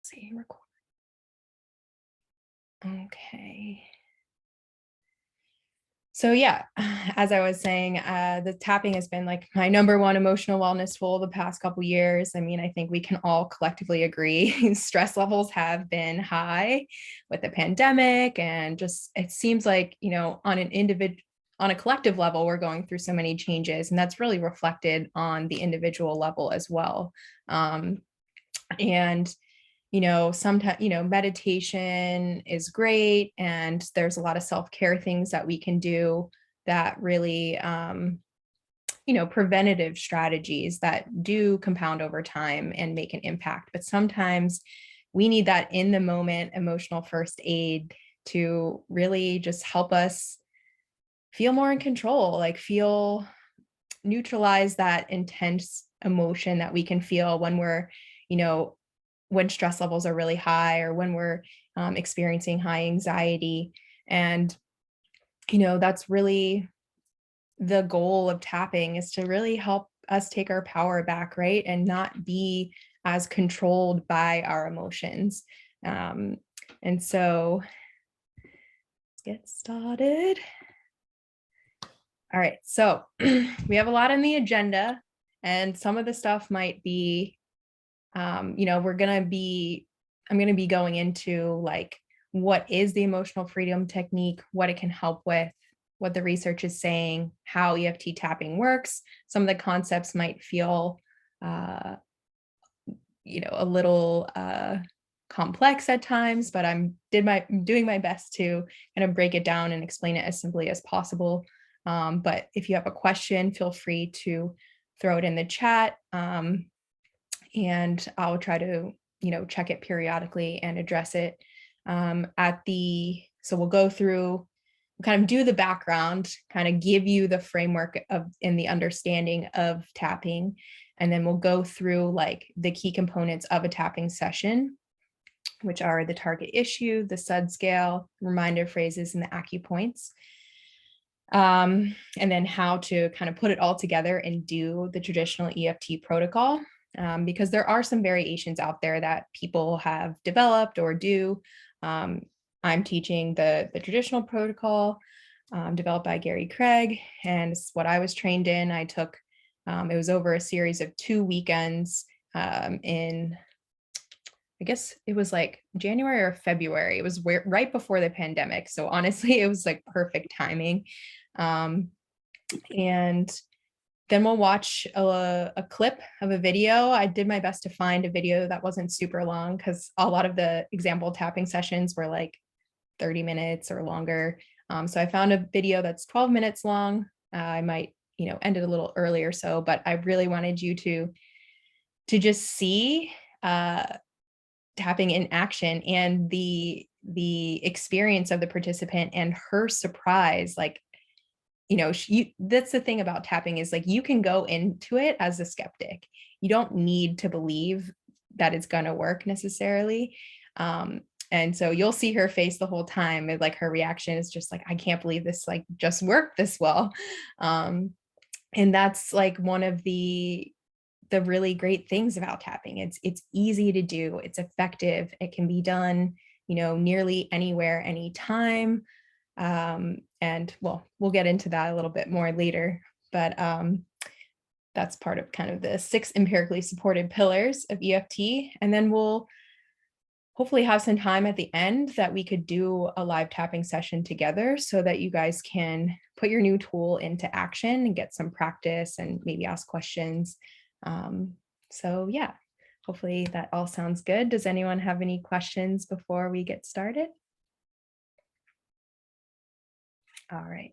see, record. Okay. So yeah, as I was saying, the tapping has been like my number one emotional wellness tool the past couple years. I mean, I think we can all collectively agree stress levels have been high with the pandemic, and just it seems like, on a collective level, we're going through so many changes, and that's really reflected on the individual level as well. And sometimes, meditation is great, and there's a lot of self-care things that we can do that really, preventative strategies that do compound over time and make an impact. But sometimes we need that in the moment emotional first aid to really just help us feel more in control, like feel neutralize that intense emotion that we can feel when we're, you know, when stress levels are really high, or when we're experiencing high anxiety. And, that's really the goal of tapping, is to really help us take our power back, right? And not be as controlled by our emotions. And so let's get started. All right, so we have a lot on the agenda, and some of the stuff might be, I'm going to be going into like, what is the emotional freedom technique, what it can help with, what the research is saying, how EFT tapping works. Some of the concepts might feel, a little complex at times, but I'm doing my best to kind of break it down and explain it as simply as possible. But if you have a question, feel free to throw it in the chat, and I'll try to, check it periodically and address it. So we'll go through, kind of do the background, kind of give you the framework of in the understanding of tapping, and then we'll go through like the key components of a tapping session, which are the target issue, the SUD scale, reminder phrases, and the acupoints. And then how to kind of put it all together and do the traditional EFT protocol, because there are some variations out there that people have developed or do. I'm teaching the traditional protocol developed by Gary Craig, and it's what I was trained in. I took, it was over a series of 2 weekends in, I guess it was like January or February. It was right before the pandemic. So honestly, it was like perfect timing. And then we'll watch a clip of a video. I did my best to find a video that wasn't super long, because a lot of the example tapping sessions were like 30 minutes or longer. So I found a video that's 12 minutes long. I might, end it a little earlier, but I really wanted you to just see tapping in action, and the experience of the participant and her surprise. Like, that's the thing about tapping, is like, you can go into it as a skeptic. You don't need to believe that it's going to work necessarily. And so you'll see her face the whole time. Like, her reaction is just like, I can't believe this like just worked this well. And that's like one of the really great things about tapping. It's easy to do. It's effective. It can be done, nearly anywhere, anytime. And well, we'll get into that a little bit more later, but that's part of kind of the 6 empirically supported pillars of EFT. And then we'll hopefully have some time at the end that we could do a live tapping session together, so that you guys can put your new tool into action and get some practice and maybe ask questions. So yeah, hopefully that all sounds good. Does anyone have any questions before we get started? All right.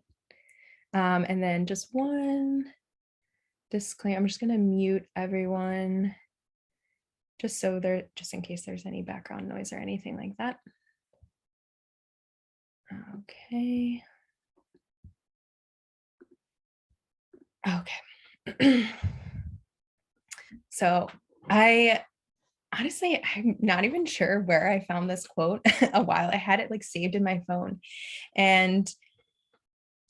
And then just one disclaimer, I'm just going to mute everyone just in case there's any background noise or anything like that. Okay. Okay. So honestly, I'm not even sure where I found this quote a while. I had it like saved in my phone, and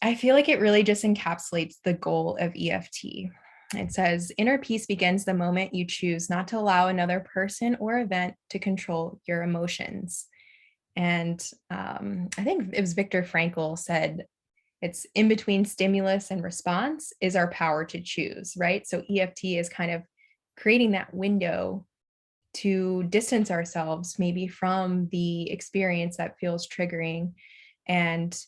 I feel like it really just encapsulates the goal of EFT. It says, inner peace begins the moment you choose not to allow another person or event to control your emotions. And I think it was Viktor Frankl said, it's in between stimulus and response is our power to choose, right? So EFT is kind of creating that window to distance ourselves maybe from the experience that feels triggering. And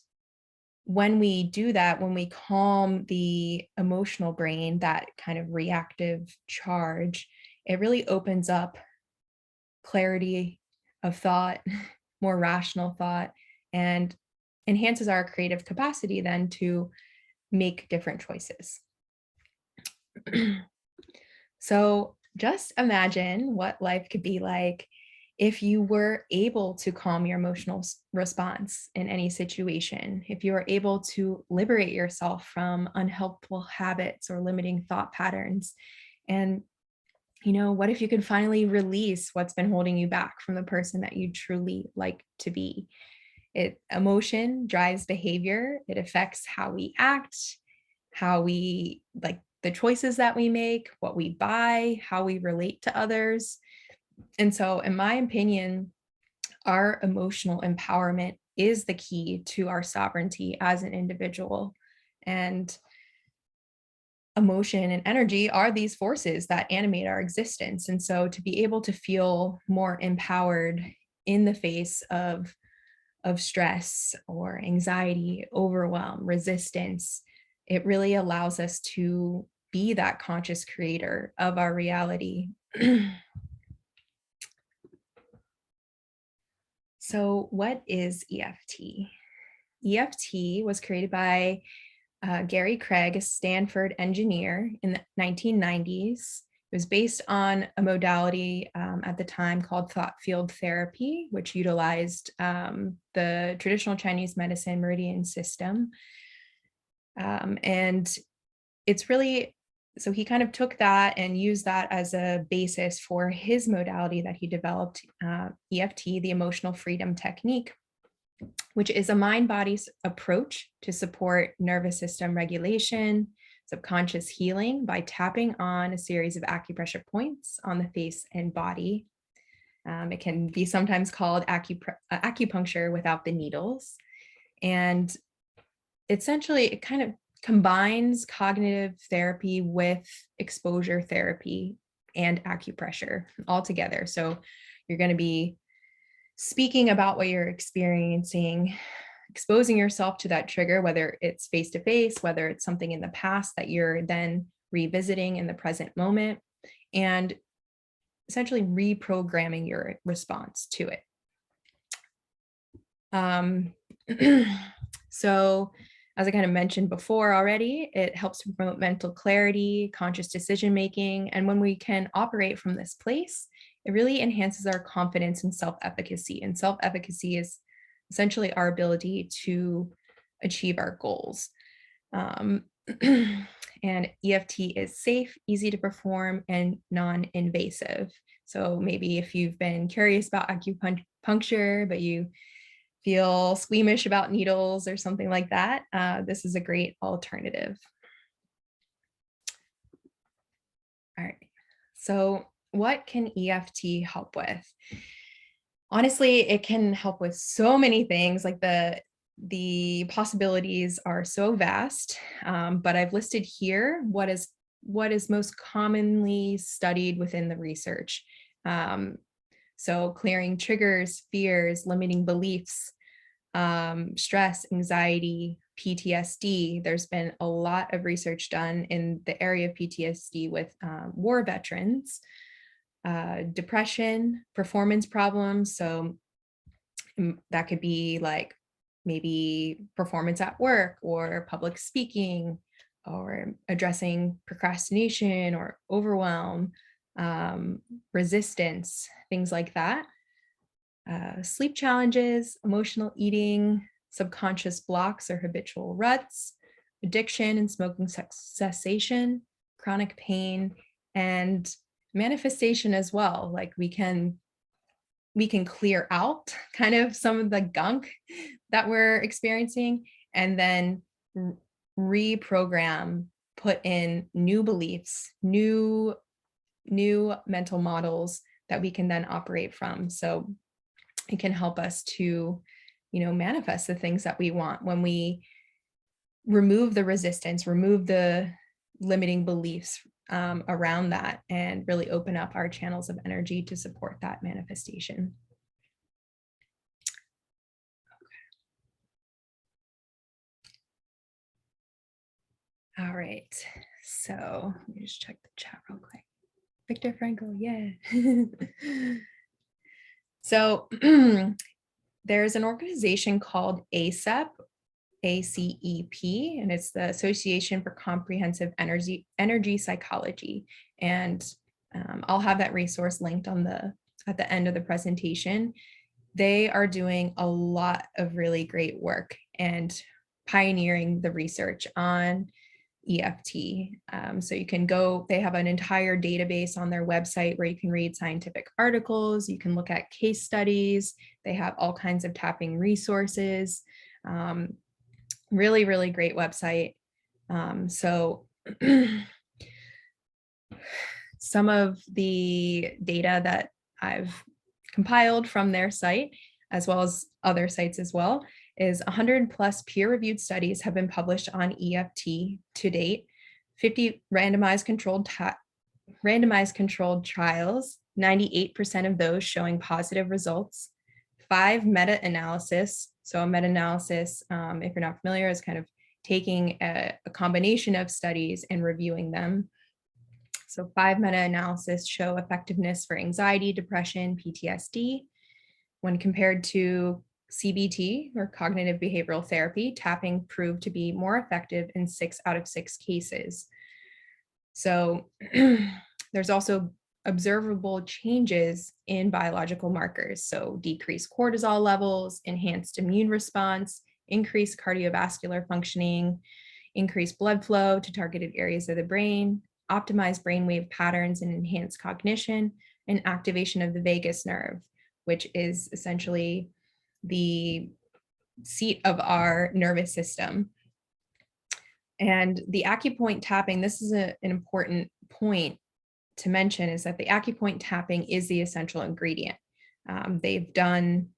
when we do that, when we calm the emotional brain, that kind of reactive charge, it really opens up clarity of thought, more rational thought, and enhances our creative capacity then to make different choices. So just imagine what life could be like if you were able to calm your emotional response in any situation, if you were able to liberate yourself from unhelpful habits or limiting thought patterns. And, what if you could finally release what's been holding you back from the person that you truly like to be? Emotion drives behavior. It affects how we act, how we like the choices that we make, what we buy, how we relate to others. And so, in my opinion, our emotional empowerment is the key to our sovereignty as an individual. And emotion and energy are these forces that animate our existence. And so, to be able to feel more empowered in the face of stress or anxiety, overwhelm, resistance, it really allows us to be that conscious creator of our reality. So, what is EFT? EFT was created by Gary Craig, a Stanford engineer in the 1990s. It was based on a modality at the time called thought field therapy, which utilized the traditional Chinese medicine meridian system. And it's really, so he kind of took that and used that as a basis for his modality that he developed, EFT, the emotional freedom technique, which is a mind-body approach to support nervous system regulation, subconscious healing by tapping on a series of acupressure points on the face and body. It can be sometimes called acupuncture without the needles. And essentially, it kind of combines cognitive therapy with exposure therapy and acupressure all together. So you're going to be speaking about what you're experiencing, exposing yourself to that trigger, whether it's face to face, whether it's something in the past that you're then revisiting in the present moment, and essentially reprogramming your response to it. So, as I kind of mentioned before already, it helps to promote mental clarity, conscious decision making. And when we can operate from this place, it really enhances our confidence and self-efficacy. And self-efficacy is essentially our ability to achieve our goals. And EFT is safe, easy to perform, and non-invasive. So maybe if you've been curious about acupuncture, but you feel squeamish about needles or something like that, this is a great alternative. All right. So what can EFT help with? Honestly, it can help with so many things. Like the possibilities are so vast, but I've listed here what is most commonly studied within the research. So clearing triggers, fears, limiting beliefs, stress, anxiety, PTSD. There's been a lot of research done in the area of PTSD with war veterans, depression, performance problems. So that could be like maybe performance at work or public speaking or addressing procrastination or overwhelm, resistance, things like that. Sleep challenges, emotional eating, subconscious blocks or habitual ruts, addiction and smoking cessation, chronic pain, and manifestation as well. Like we can clear out kind of some of the gunk that we're experiencing and then reprogram put in new beliefs, new mental models that we can then operate from. So it can help us to, manifest the things that we want when we remove the resistance, remove the limiting beliefs around that, and really open up our channels of energy to support that manifestation. All right, so let me just check the chat real quick. Viktor Frankl, yeah. So there's an organization called ACEP, ACEP, and it's the Association for Comprehensive Energy Psychology. And I'll have that resource linked at the end of the presentation. They are doing a lot of really great work and pioneering the research on EFT. So you can go, they have an entire database on their website where you can read scientific articles, you can look at case studies, they have all kinds of tapping resources. Really, really great website. So some of the data that I've compiled from their site, as well as other sites as well, is 100 plus peer-reviewed studies have been published on EFT to date, 50 randomized controlled trials, 98% of those showing positive results, 5 meta-analysis. So a meta-analysis, if you're not familiar, is kind of taking a combination of studies and reviewing them. So 5 meta-analysis show effectiveness for anxiety, depression, PTSD. When compared to CBT, or cognitive behavioral therapy, tapping proved to be more effective in 6 out of 6 cases. So there's also observable changes in biological markers. So decreased cortisol levels, enhanced immune response, increased cardiovascular functioning, increased blood flow to targeted areas of the brain, optimized brainwave patterns and enhanced cognition, and activation of the vagus nerve, which is essentially the seat of our nervous system. And the acupoint tapping, this is an important point to mention, is that the acupoint tapping is the essential ingredient. They've done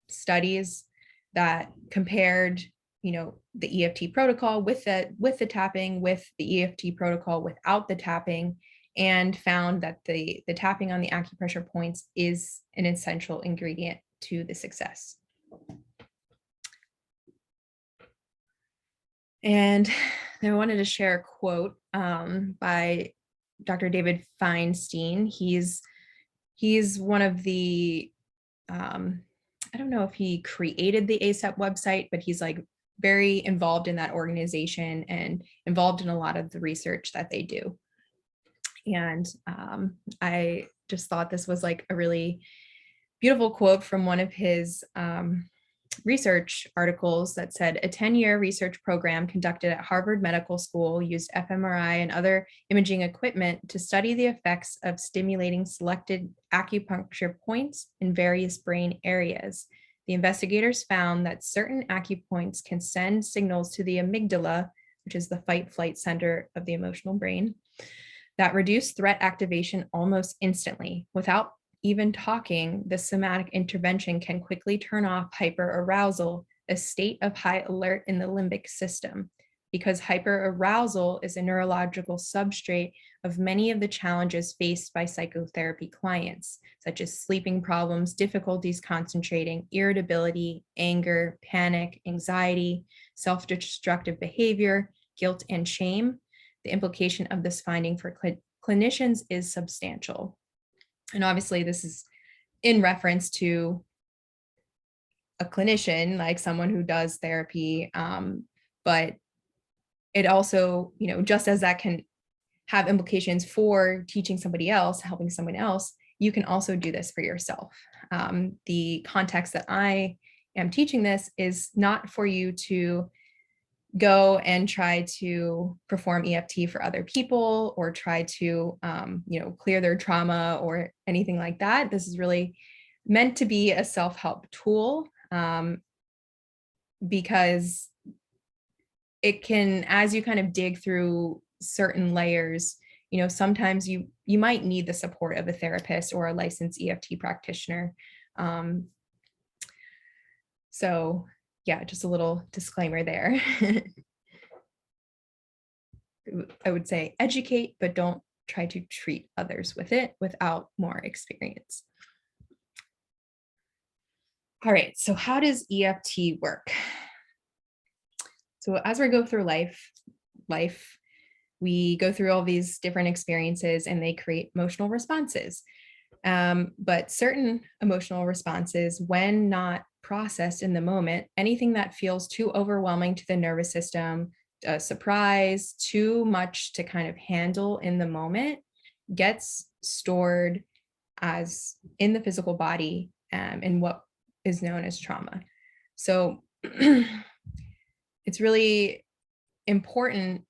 studies that compared, the EFT protocol with the tapping, with the EFT protocol without the tapping, and found that the tapping on the acupressure points is an essential ingredient to the success. And I wanted to share a quote by Dr. David Feinstein. He's one of the, I don't know if he created the ACEP website, but he's like very involved in that organization and involved in a lot of the research that they do. And I just thought this was like a really beautiful quote from one of his research articles that said a 10-year research program conducted at Harvard Medical School used fMRI and other imaging equipment to study the effects of stimulating selected acupuncture points in various brain areas. The investigators found that certain acupoints can send signals to the amygdala, which is the fight-flight center of the emotional brain, that reduce threat activation almost instantly. Without even talking, the somatic intervention can quickly turn off hyperarousal, a state of high alert in the limbic system. Because hyperarousal is a neurological substrate of many of the challenges faced by psychotherapy clients, such as sleeping problems, difficulties concentrating, irritability, anger, panic, anxiety, self-destructive behavior, guilt, and shame. The implication of this finding for clinicians is substantial. And obviously this is in reference to a clinician, like someone who does therapy, but it also, just as that can have implications for teaching somebody else, helping someone else, you can also do this for yourself. The context that I am teaching this is not for you to go and try to perform EFT for other people or try to, clear their trauma or anything like that. This is really meant to be a self-help tool because it can, as you kind of dig through certain layers, sometimes you might need the support of a therapist or a licensed EFT practitioner. So yeah, just a little disclaimer there. I would say educate, but don't try to treat others with it without more experience. All right, so how does EFT work? So as we go through life, we go through all these different experiences and they create emotional responses. But certain emotional responses, when not processed in the moment, anything that feels too overwhelming to the nervous system, a surprise, too much to kind of handle in the moment, gets stored as in the physical body, in what is known as trauma. So it's really important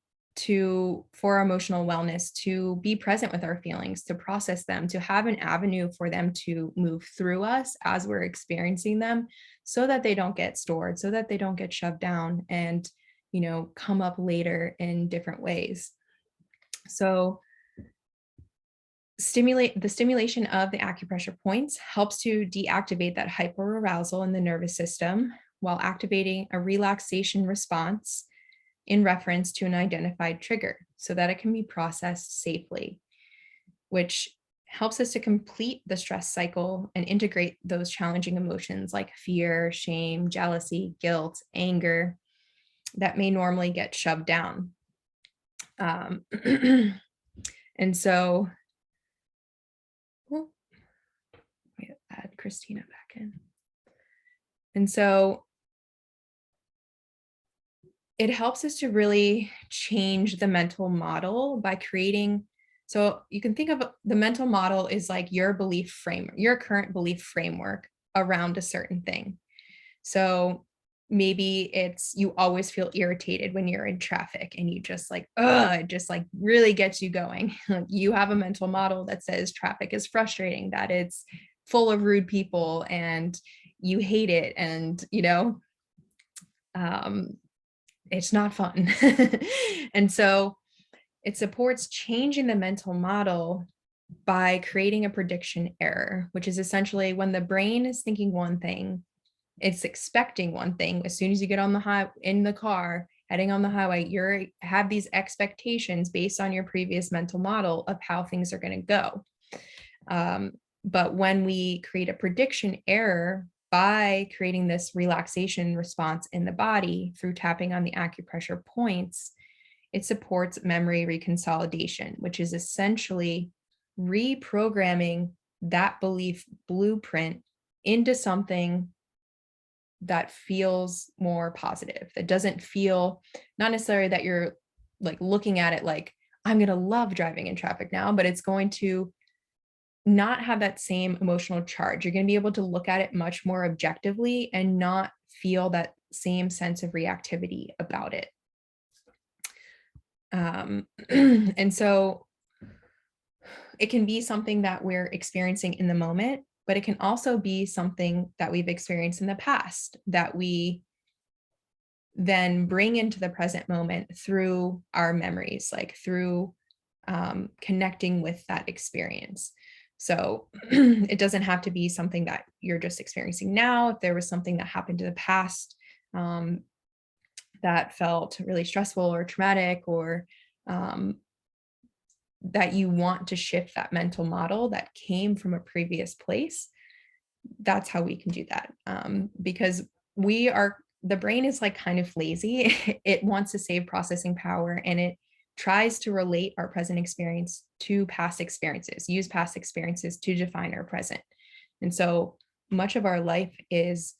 for our emotional wellness to be present with our feelings, to process them, to have an avenue for them to move through us as we're experiencing them, so that they don't get stored, so that they don't get shoved down and come up later in different ways. So the stimulation of the acupressure points helps to deactivate that hyperarousal in the nervous system while activating a relaxation response in reference to an identified trigger so that it can be processed safely, which helps us to complete the stress cycle and integrate those challenging emotions like fear, shame, jealousy, guilt, anger that may normally get shoved down. And so, add Christina back in. And so it helps us to really change the mental model by creating. So you can think of the mental model is like your current belief framework around a certain thing. So maybe it's you always feel irritated when you're in traffic and you just it just really gets you going. You have a mental model that says traffic is frustrating, that it's full of rude people and you hate it. And, it's not fun. And so it supports changing the mental model by creating a prediction error, which is essentially when the brain is thinking one thing, it's expecting one thing. As soon as you get in the car, heading on the highway, you have these expectations based on your previous mental model of how things are going to go. But when we create a prediction error by creating this relaxation response in the body through tapping on the acupressure points, it supports memory reconsolidation, which is essentially reprogramming that belief blueprint into something that feels more positive, that doesn't feel, not necessarily that you're looking at it like, I'm going to love driving in traffic now, but it's going to not have that same emotional charge. You're going to be able to look at it much more objectively and not feel that same sense of reactivity about it. And so it can be something that we're experiencing in the moment, but it can also be something that we've experienced in the past that we then bring into the present moment through our memories, through connecting with that experience. So it doesn't have to be something that you're just experiencing now. If there was something that happened in the past that felt really stressful or traumatic, or that you want to shift that mental model that came from a previous place, that's how we can do that. Because the brain is kind of lazy. It wants to save processing power, and it tries to relate our present experience to past experiences, use past experiences to define our present. And so much of our life is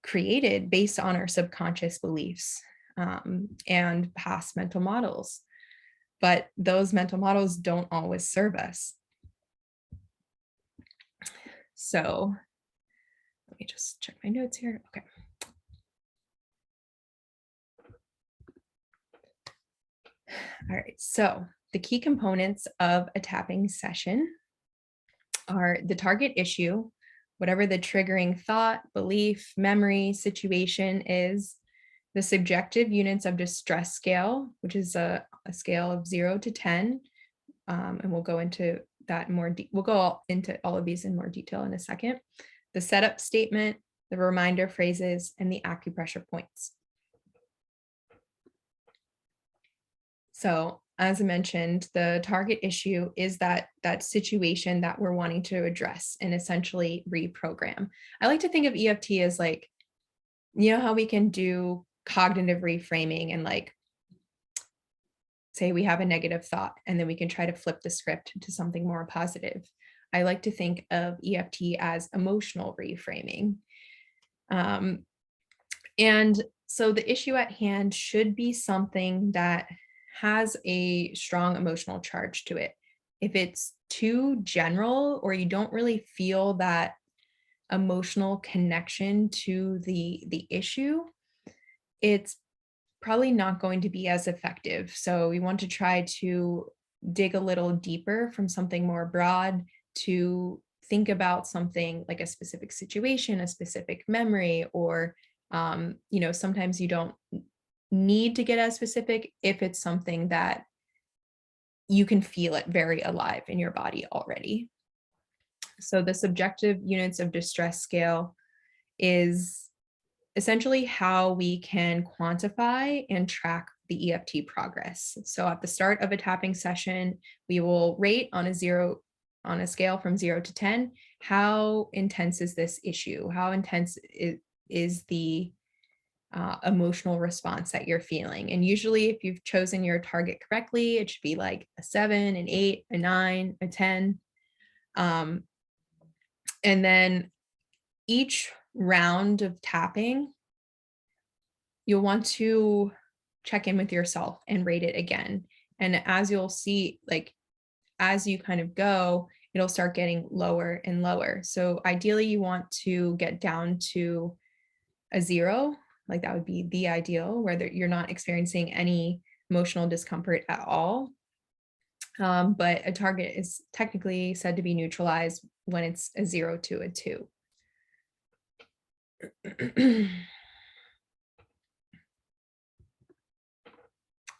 created based on our subconscious beliefs and past mental models. But those mental models don't always serve us. So let me just check my notes here. Okay. All right, so the key components of a tapping session are the target issue, whatever the triggering thought, belief, memory, situation is, the subjective units of distress scale, which is a scale of 0 to 10. And we'll go into that in more, we'll go into all of these in more detail in a second. The setup statement, the reminder phrases, and the acupressure points. So as I mentioned, the target issue is that situation that we're wanting to address and essentially reprogram. I like to think of EFT as like, you know how we can do cognitive reframing and like, say we have a negative thought and then we can try to flip the script to something more positive. I like to think of EFT as emotional reframing. And so the issue at hand should be something that has a strong emotional charge to it. If it's too general or you don't really feel that emotional connection to the issue, it's probably not going to be as effective. So we want to try to dig a little deeper from something more broad to think about something like a specific situation, a specific memory, or sometimes you don't need to get as specific if it's something that you can feel it very alive in your body already. So the subjective units of distress scale is essentially how we can quantify and track the EFT progress. So at the start of a tapping session, we will rate on a scale from 0 to 10, how intense is this issue? How intense is the emotional response that you're feeling? And usually if you've chosen your target correctly, it should be like a 7, an 8, a 9, a 10. And then each round of tapping, you'll want to check in with yourself and rate it again. And as you'll see, like as you kind of go, it'll start getting lower and lower. So ideally you want to get down to a 0, like that would be the ideal, where you're not experiencing any emotional discomfort at all. But a target is technically said to be neutralized when it's a 0 to a 2.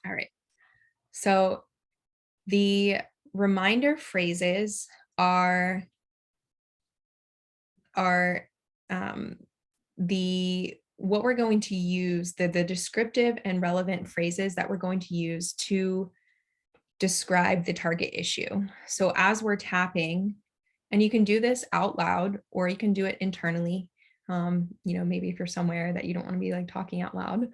All right. So the reminder phrases are what we're going to use, the descriptive and relevant phrases that we're going to use to describe the target issue. So as we're tapping, and you can do this out loud or you can do it internally. Maybe if you're somewhere that you don't want to be like talking out loud,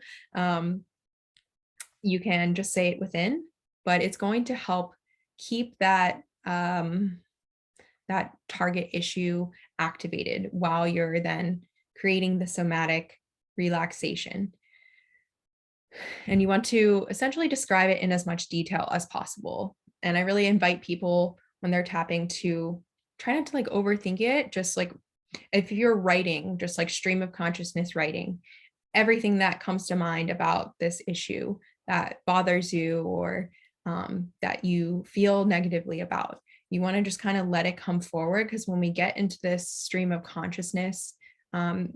you can just say it within, but it's going to help keep that target issue activated while you're then creating the somatic relaxation. And you want to essentially describe it in as much detail as possible. And I really invite people when they're tapping to try not to like overthink it. Just like if you're writing, just like stream of consciousness writing, everything that comes to mind about this issue that bothers you or that you feel negatively about. You want to just kind of let it come forward, because when we get into this stream of consciousness,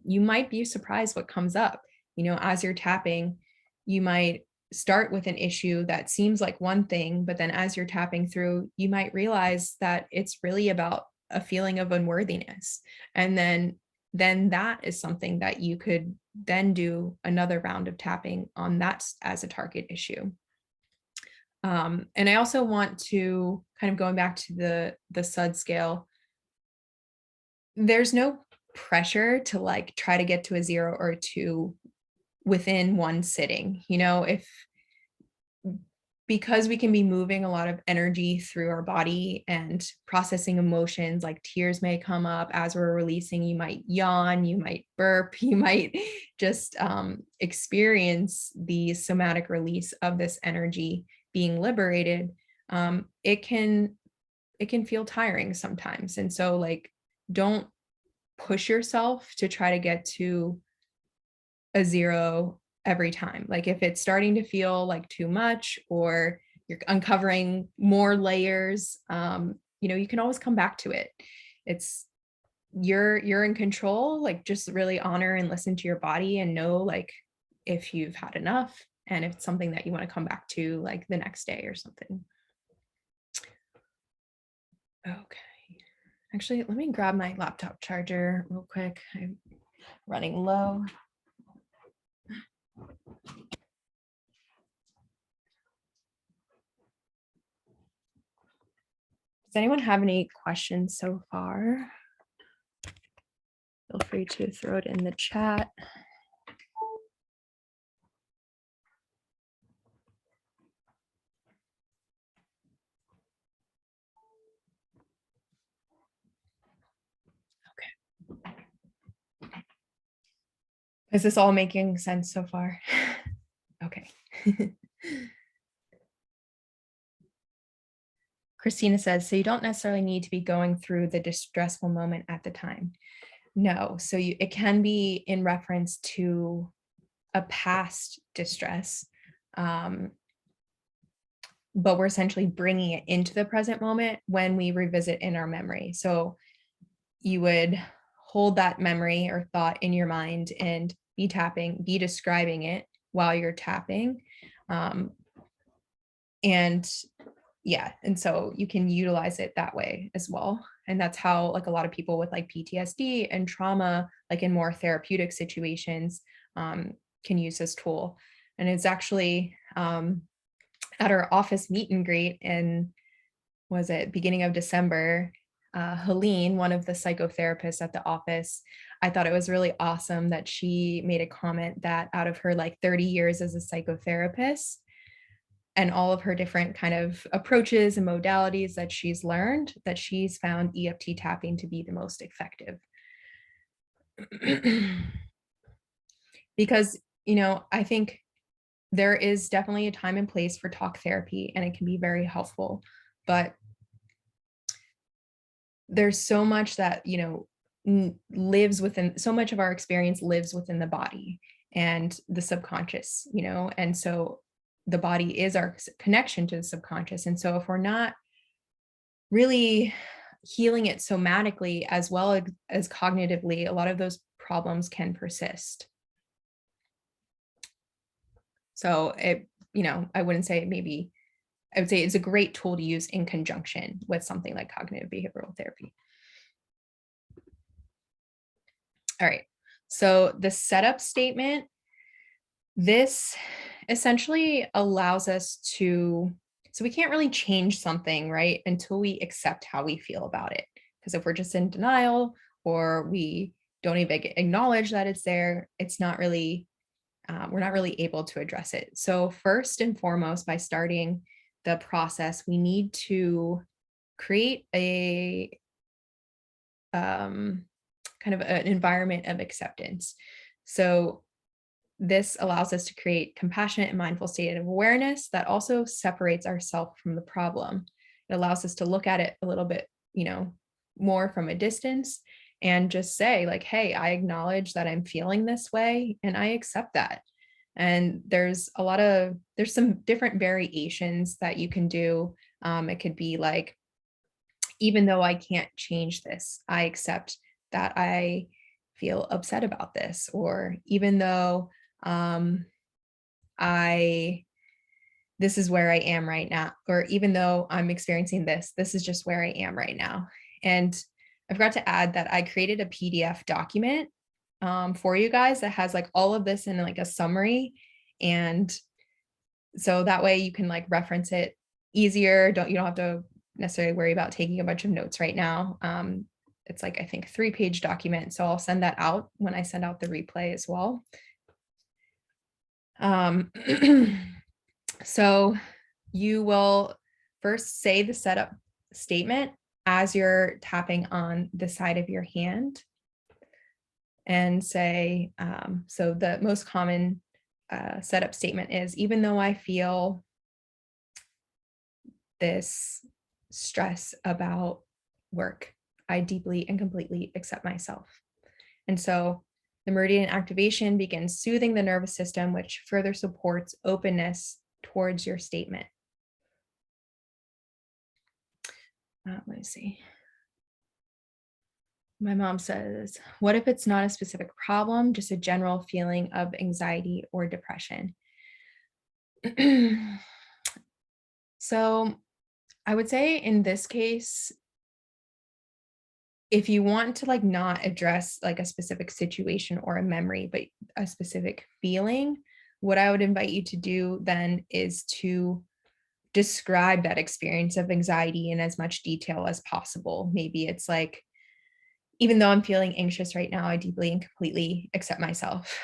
you might be surprised what comes up. As you're tapping, you might start with an issue that seems like one thing, but then as you're tapping through, you might realize that it's really about a feeling of unworthiness. And then that is something that you could then do another round of tapping on that as a target issue. And I also want to kind of going back to the SUD scale, there's no pressure to like try to get to a 0 or a 2 within one sitting. Because we can be moving a lot of energy through our body and processing emotions, like tears may come up as we're releasing. You might yawn, you might burp, you might just experience the somatic release of this energy being liberated. It can feel tiring sometimes. And so like, don't push yourself to try to get to a 0 every time. Like if it's starting to feel like too much or you're uncovering more layers, you can always come back to it. It's you're in control. Like just really honor and listen to your body and know like if you've had enough and if it's something that you want to come back to like the next day or something. Okay. Actually, let me grab my laptop charger real quick. I'm running low. Does anyone have any questions so far? Feel free to throw it in the chat. Is this all making sense so far? Okay. Christina says, so you don't necessarily need to be going through the distressful moment at the time. No, so it can be in reference to a past distress, but we're essentially bringing it into the present moment when we revisit in our memory. So you would hold that memory or thought in your mind and be describing it while you're tapping. And so you can utilize it that way as well. And that's how like a lot of people with like PTSD and trauma, like in more therapeutic situations, can use this tool. And it's actually at our office meet and greet in, was it beginning of December, Helene, one of the psychotherapists at the office, I thought it was really awesome that she made a comment that out of her like 30 years as a psychotherapist and all of her different kind of approaches and modalities that she's learned, that she's found EFT tapping to be the most effective. Because, I think there is definitely a time and place for talk therapy and it can be very helpful, but there's so much that, lives within, so much of our experience lives within the body and the subconscious, and so the body is our connection to the subconscious. And so if we're not really healing it somatically as well as cognitively, a lot of those problems can persist. So I wouldn't say maybe, I would say it's a great tool to use in conjunction with something like cognitive behavioral therapy. All right, so the setup statement, this essentially allows us to, so we can't really change something, right, until we accept how we feel about it. Because if we're just in denial or we don't even acknowledge that it's there, it's not really, we're not really able to address it. So first and foremost, by starting the process, we need to create a kind of an environment of acceptance. So this allows us to create compassionate and mindful state of awareness that also separates ourselves from the problem. It allows us to look at it a little bit, more from a distance and just say like, hey, I acknowledge that I'm feeling this way and I accept that. And there's some different variations that you can do. It could be like, even though I can't change this, I accept that I feel upset about this, or even though this is where I am right now, or even though I'm experiencing this is just where I am right now. And I forgot to add that I created a PDF document for you guys that has like all of this in like a summary. And so that way you can like reference it easier. You don't have to necessarily worry about taking a bunch of notes right now. It's like, I think 3-page document. So I'll send that out when I send out the replay as well. So you will first say the setup statement as you're tapping on the side of your hand and say, so the most common setup statement is, even though I feel this stress about work, I deeply and completely accept myself. And so the meridian activation begins soothing the nervous system, which further supports openness towards your statement. Let me see. My mom says, what if it's not a specific problem, just a general feeling of anxiety or depression? So I would say in this case, if you want to like not address like a specific situation or a memory, but a specific feeling, what I would invite you to do then is to describe that experience of anxiety in as much detail as possible. Maybe it's like, even though I'm feeling anxious right now, I deeply and completely accept myself.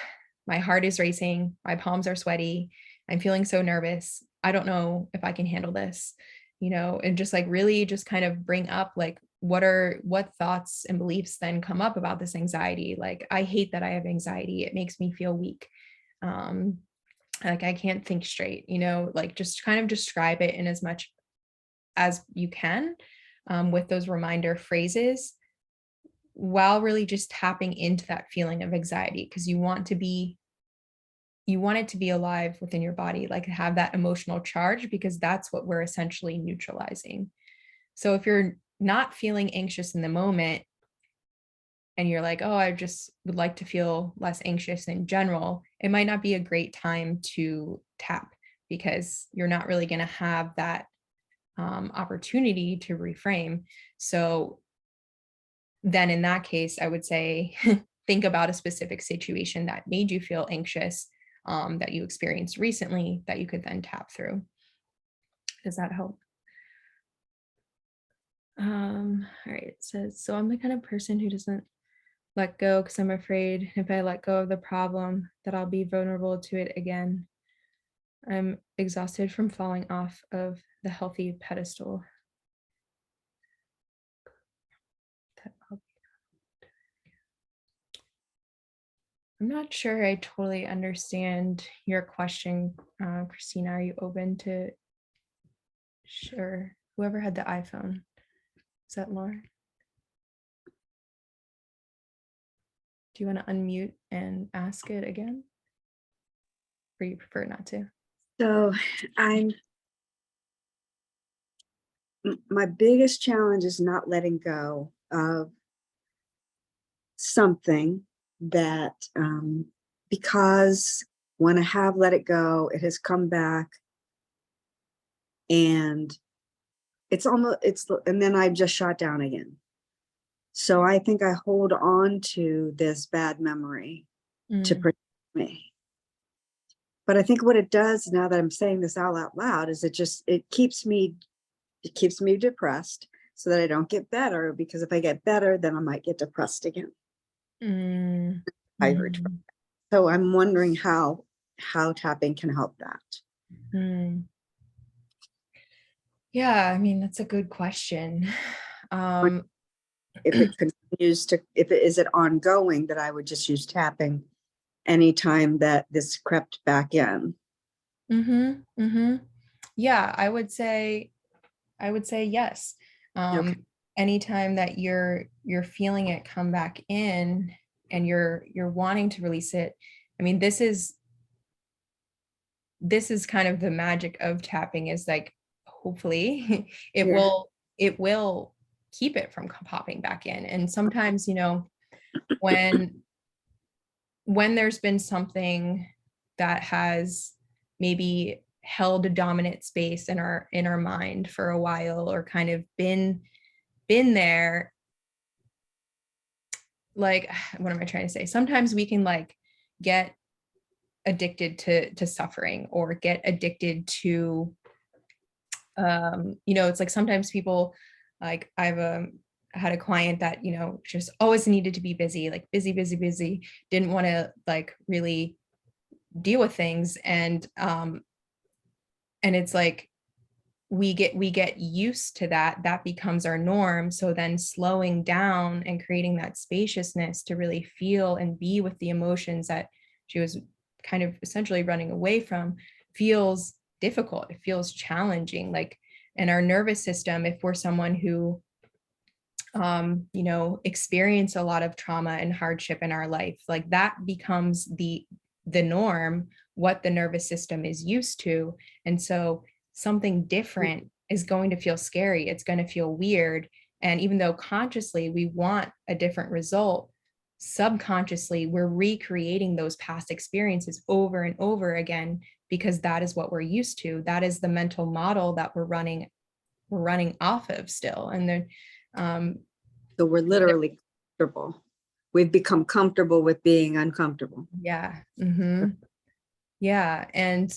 My heart is racing, my palms are sweaty, I'm feeling so nervous. I don't know if I can handle this, and just like really just kind of bring up like what thoughts and beliefs then come up about this anxiety. Like, I hate that I have anxiety. It makes me feel weak. Um, like I can't think straight, like just kind of describe it in as much as you can, with those reminder phrases, while really just tapping into that feeling of anxiety, because you want it to be alive within your body, like have that emotional charge, because that's what we're essentially neutralizing. So if you're not feeling anxious in the moment and you're like, oh, I just would like to feel less anxious in general, it might not be a great time to tap, because you're not really going to have that opportunity to reframe. So then in that case, I would say think about a specific situation that made you feel anxious, that you experienced recently, that you could then tap through. Does that help? All right, it says, so I'm the kind of person who doesn't let go because I'm afraid if I let go of the problem that I'll be vulnerable to it again. I'm exhausted from falling off of the healthy pedestal. I'm not sure I totally understand your question, Christina. Are you open to, sure, whoever had the iPhone? Is that Lauren? Do you want to unmute and ask it again? Or you prefer not to? So my biggest challenge is not letting go of something that, because when I have let it go, it has come back, and and then I've just shot down again. So I think I hold on to this bad memory to protect me. But I think what it does, now that I'm saying this out loud, is it keeps me depressed, so that I don't get better, because if I get better, then I might get depressed again. Mm, I heard. mhm, So I'm wondering how tapping can help that. mm. Yeah, I mean, that's a good question. Um, If it continues to, is it ongoing, that I would just use tapping anytime that this crept back in? yeah, I would say yes. Okay. Anytime that you're feeling it come back in and you're wanting to release it. I mean, this is kind of the magic of tapping, is like, hopefully it Yeah. will it will keep it from popping back in. And sometimes, when there's been something that has maybe held a dominant space in our mind for a while, or kind of been there, like, what am I trying to say? Sometimes we can like get addicted to suffering, or get addicted to, it's like sometimes people, like had a client that, just always needed to be busy, like busy, busy, busy, didn't want to like really deal with things. And it's like we get used to that becomes our norm. So then slowing down and creating that spaciousness to really feel and be with the emotions that she was kind of essentially running away from feels difficult. It feels challenging. Like, in our nervous system, if we're someone who experience a lot of trauma and hardship in our life, like that becomes the norm, what the nervous system is used to. And so something different is going to feel scary. It's going to feel weird. And even though consciously we want a different result, subconsciously we're recreating those past experiences over and over again, because that is what we're used to. That is the mental model that we're running off of still. And then so we're literally comfortable. We've become comfortable with being uncomfortable. yeah. Yeah. And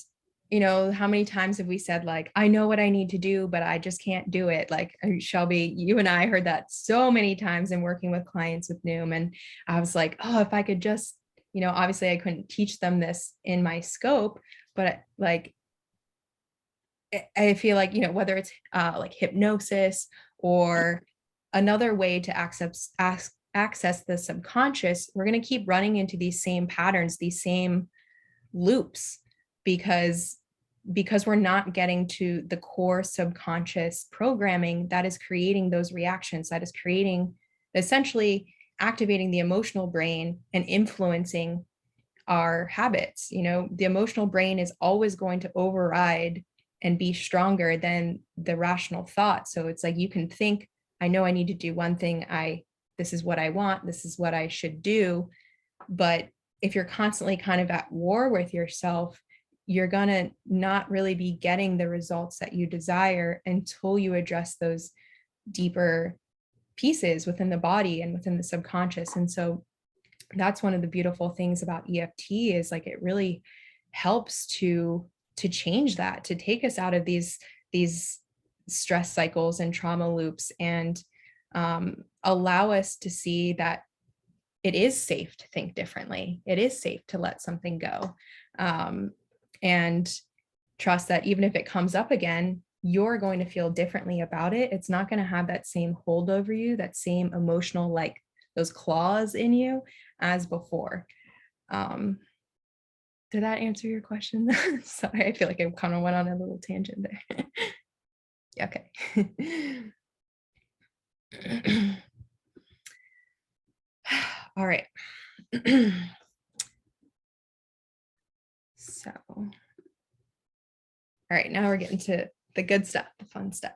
how many times have we said, like, I know what I need to do, but I just can't do it? Like, Shelby, you and I heard that so many times in working with clients with Noom. And I was like, oh, if I could just, obviously I couldn't teach them this in my scope, but like, I feel like, whether it's like hypnosis or another way to access the subconscious, we're going to keep running into these same patterns, these same loops, because we're not getting to the core subconscious programming that is creating those reactions, that is creating, essentially activating the emotional brain and influencing our habits. The emotional brain is always going to override and be stronger than the rational thought. So it's like, you can think, I know I need to do one thing. This is what I want. This is what I should do. But if you're constantly kind of at war with yourself, you're going to not really be getting the results that you desire until you address those deeper pieces within the body and within the subconscious. And so that's one of the beautiful things about EFT, is like, it really helps to change that, to take us out of these stress cycles and trauma loops, and allow us to see that it is safe to think differently. It is safe to let something go, and trust that even if it comes up again, you're going to feel differently about it. It's not going to have that same hold over you, that same emotional, like those claws in you as before. Did that answer your question? Sorry, I feel like I kind of went on a little tangent there. Okay. All right. So, all right, now we're getting to the good stuff, the fun stuff.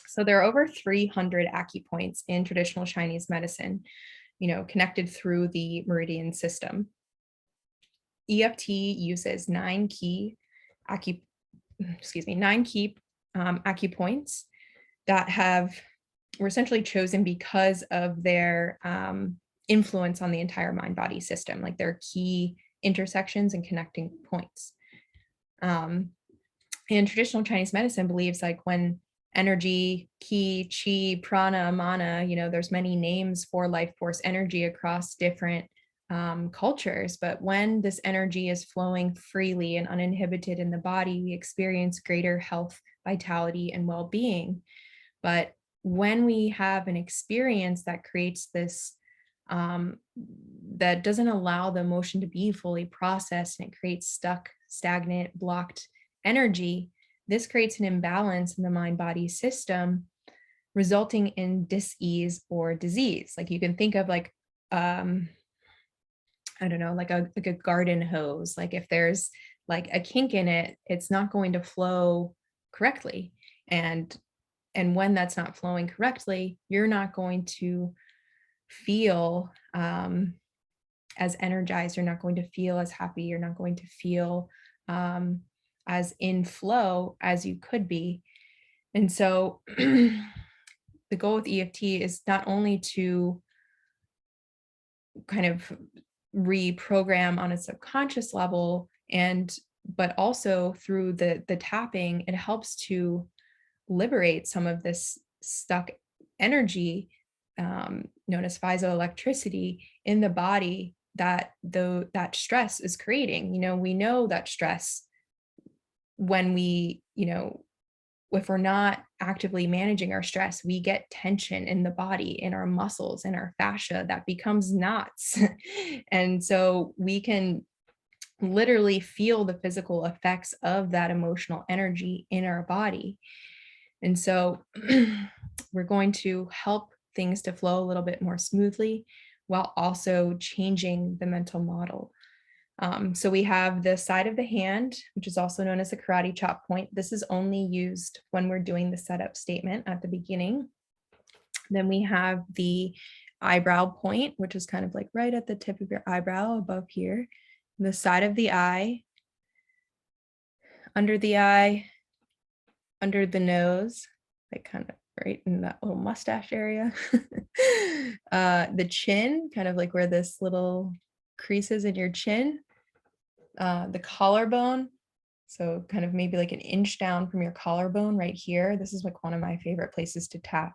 So there are over 300 acupoints in traditional Chinese medicine, connected through the meridian system. EFT uses 9 key acupoints that were essentially chosen because of their influence on the entire mind-body system, like their key intersections and connecting points. And traditional Chinese medicine believes, like, when energy, ki, chi, prana, mana, there's many names for life force energy across different cultures, but when this energy is flowing freely and uninhibited in the body, we experience greater health, vitality, and well-being. But when we have an experience that creates this, that doesn't allow the emotion to be fully processed, and it creates stuck, stagnant, blocked energy, this creates an imbalance in the mind-body system, resulting in dis-ease or disease. Like, you can think of like, I don't know, like a garden hose. Like, if there's like a kink in it, it's not going to flow correctly. And when that's not flowing correctly, you're not going to feel as energized. You're not going to feel as happy. You're not going to feel as in flow as you could be. And so the goal with EFT is not only to kind of reprogram on a subconscious level, but also through the tapping, it helps to liberate some of this stuck energy, known as piezoelectricity, in the body that stress is creating. We know that stress, when we, if we're not actively managing our stress, we get tension in the body, in our muscles, in our fascia, that becomes knots. And so we can literally feel the physical effects of that emotional energy in our body. And so we're going to help things to flow a little bit more smoothly, while also changing the mental model. So we have the side of the hand, which is also known as the karate chop point. This is only used when we're doing the setup statement at the beginning. Then we have the eyebrow point, which is kind of like right at the tip of your eyebrow above here, the side of the eye, under the eye, under the nose, like kind of right in that little mustache area. The chin, kind of like where this little crease is in your chin. The collarbone, so kind of maybe like an inch down from your collarbone right here. This is like one of my favorite places to tap.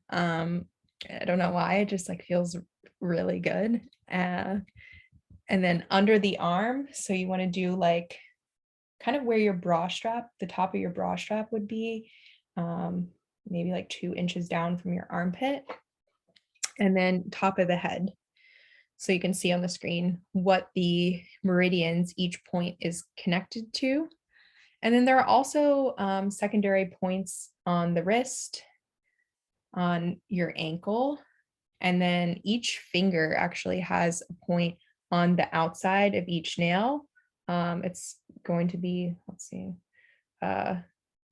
I don't know why, it just like feels really good. And then under the arm, so you want to do like kind of where your bra strap, the top of your bra strap would be, maybe like 2 inches down from your armpit, and then top of the head. So you can see on the screen what the meridians each point is connected to. And then there are also secondary points on the wrist, on your ankle, and then each finger actually has a point on the outside of each nail. It's going to be, let's see,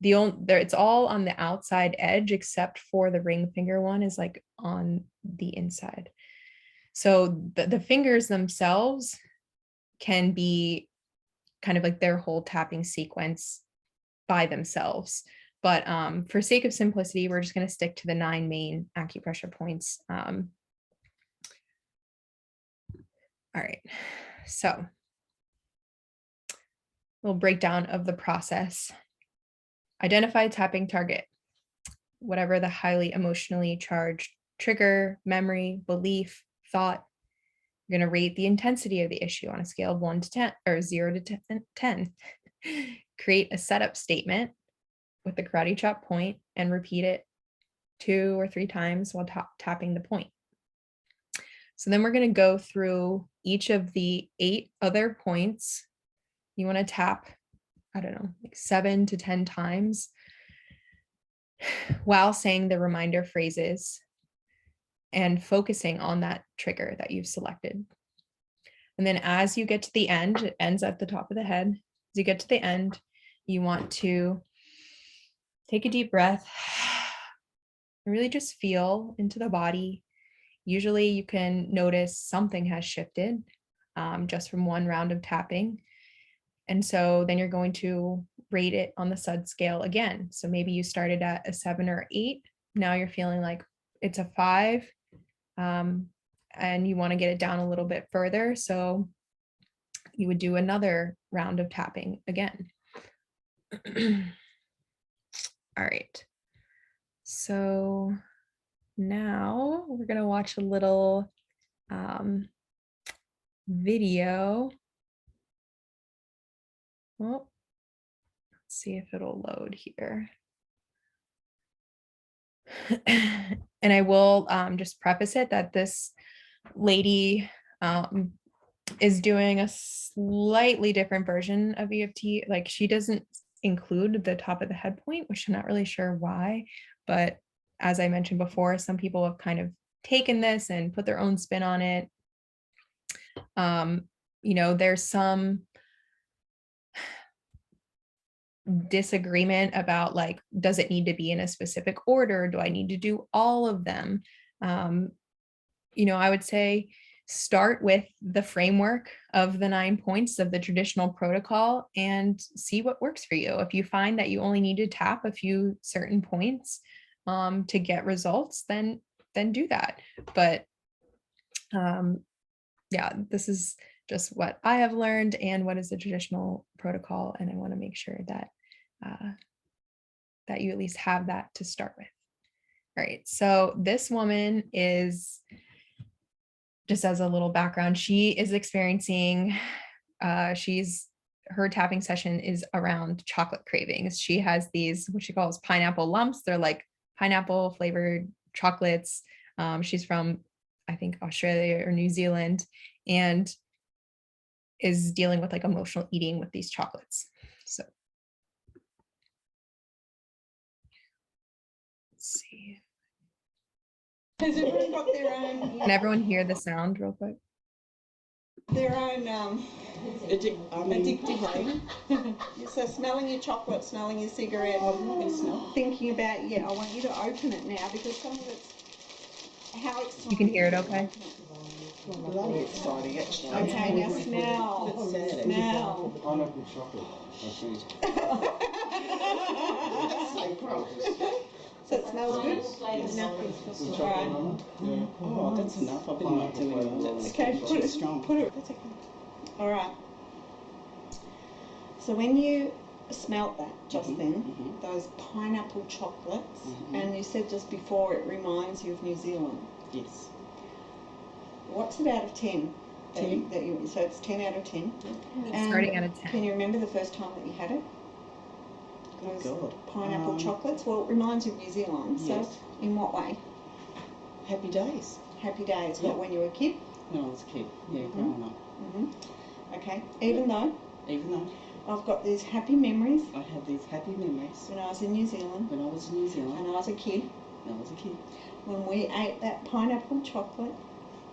it's all on the outside edge except for the ring finger one is like on the inside. So the fingers themselves can be kind of like their whole tapping sequence by themselves. But for sake of simplicity, we're just going to stick to the 9 main acupressure points. All right, so little breakdown of the process. Identify tapping target, whatever the highly emotionally charged trigger, memory, belief, thought. You're going to rate the intensity of the issue on a scale of 1 to 10 or 0 to 10. Create a setup statement with the karate chop point and repeat it 2 or 3 times while tapping the point. So then we're going to go through each of the 8 other points. You want to tap, I don't know, like 7 to 10 times while saying the reminder phrases and focusing on that trigger that you've selected. And then as you get to the end, it ends at the top of the head. As you get to the end, you want to take a deep breath and really just feel into the body. Usually you can notice something has shifted just from one round of tapping. And so then you're going to rate it on the SUD scale again. So maybe you started at a 7 or 8. Now you're feeling like it's a 5. And you want to get it down a little bit further. So you would do another round of tapping again. All right. So now we're going to watch a little video. Well, let's see if it'll load here. And I will just preface it that this lady is doing a slightly different version of EFT. Like she doesn't include the top of the head point, which I'm not really sure why. But as I mentioned before, some people have kind of taken this and put their own spin on it. There's some disagreement about like, does it need to be in a specific order? Do I need to do all of them? I would say start with the framework of the 9 points of the traditional protocol and see what works for you. If you find that you only need to tap a few certain points to get results, then do that. But yeah, this is just what I have learned and what is the traditional protocol. And I want to make sure that that you at least have that to start with. All right, so this woman is, just as a little background, she is experiencing, her tapping session is around chocolate cravings. She has these, what she calls pineapple lumps. They're like pineapple flavored chocolates. She's from, I think, Australia or New Zealand, and is dealing with like emotional eating with these chocolates. So let's see. Has everyone got their own? Can everyone hear the sound real quick? Their own addictive thing. So smelling your chocolate, smelling your cigarette, thinking about, I want you to open it now because some of it's how it's. You can hear it okay? Bloody exciting, actually. Okay, now smell. It's sad, actually. Smell. Pineapple chocolate, I think. So gross. So it smells good? Some chocolate, Alright. Mama? Yeah. Oh, that's enough. I've been not doing all that. Okay, put it strong. Put it. That's okay. All right. So when you smelt that just then, those pineapple chocolates, and you said just before it reminds you of New Zealand. Yes. What's it out of 10? 10. So it's 10 out of 10. And Starting out of 10. Can you remember the first time that you had it? Good Those God. pineapple chocolates. Well, it reminds you of New Zealand. Yes. So in what way? Happy days. Happy days. Yeah. What, when you were a kid? When I was a kid. Yeah, growing up. Okay. Even though Even though I've got these happy memories I have these happy memories when I was in New Zealand when I was in New Zealand, and I was a kid, when I was a kid, when we ate that pineapple chocolate,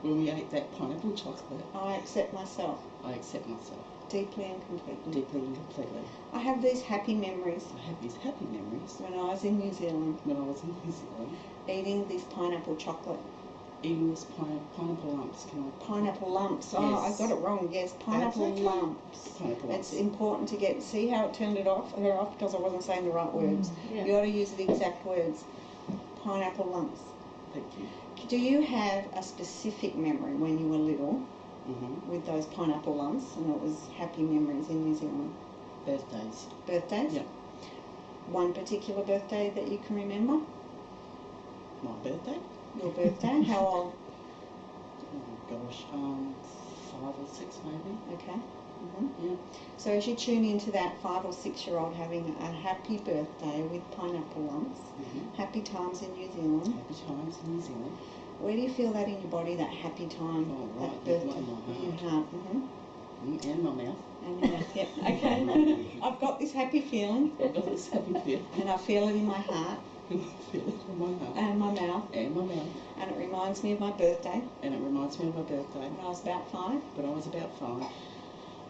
when we ate that pineapple chocolate, I accept myself I accept myself deeply and completely. deeply and completely. I have these happy memories I have these happy memories when I was in New Zealand when I was in New Zealand, eating this pineapple chocolate. eating this pineapple lumps. Can I? Pineapple lumps. Oh, I Yes. got it wrong. Yes, pineapple okay. lumps. Pineapple lumps. It's important to get, see how it turned her off because I wasn't saying the right words. Yeah. You got to use the exact words. Pineapple lumps. Thank you. Do you have a specific memory when you were little with those pineapple lumps, and it was happy memories in New Zealand? Birthdays. Birthdays? Yeah. One particular birthday that you can remember? My birthday? Your birthday? How old? Oh gosh, 5 or 6 maybe. Okay. Yeah. So as you tune into that 5 or 6-year-old having a happy birthday with pineapple lumps, happy times in New Zealand, Happy times in New Zealand. where do you feel that in your body, that happy time, Oh, right, that in birthday? my In your heart. And my mouth. And your mouth, yep. Okay. I've got this happy feeling, I've got this happy feel. and I feel it in my heart And I feel it in my heart. and my mouth, And my mouth. and it reminds me of my birthday And it reminds me of my birthday when I was about 5 when I was about 5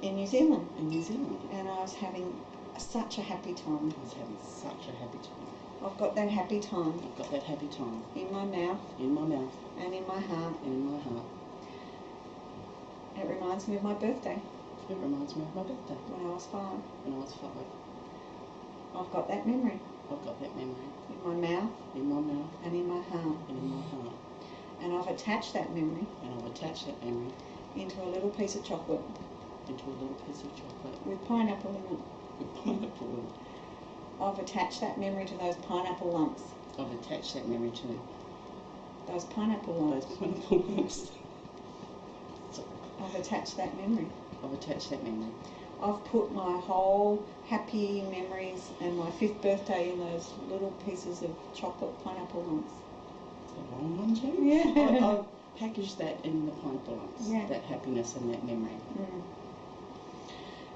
in New Zealand, in New Zealand. and I was having such a happy time. I was having such a happy time. I've got that happy time I've got that happy time in my mouth in my mouth and in my heart. and in my heart. It reminds me of my birthday It reminds me of my birthday when I was 5. when I was 5. I've got that memory I've got that memory in my mouth in my mouth and in my heart, and in my heart. and I've attached that memory And I've attached that memory into a little piece of chocolate into a little piece of chocolate with pineapple in it. with pineapple in it. I've attached that memory to those pineapple lumps. I've attached that memory to Those pineapple those lumps. pineapple lumps. Sorry. I've attached that memory. I've attached that memory. I've put my whole happy memories and my 5th birthday in those little pieces of chocolate pineapple lumps. It's a long one, Jane. Yeah. I've packaged that in the pineapple lumps. Yeah. That happiness and that memory.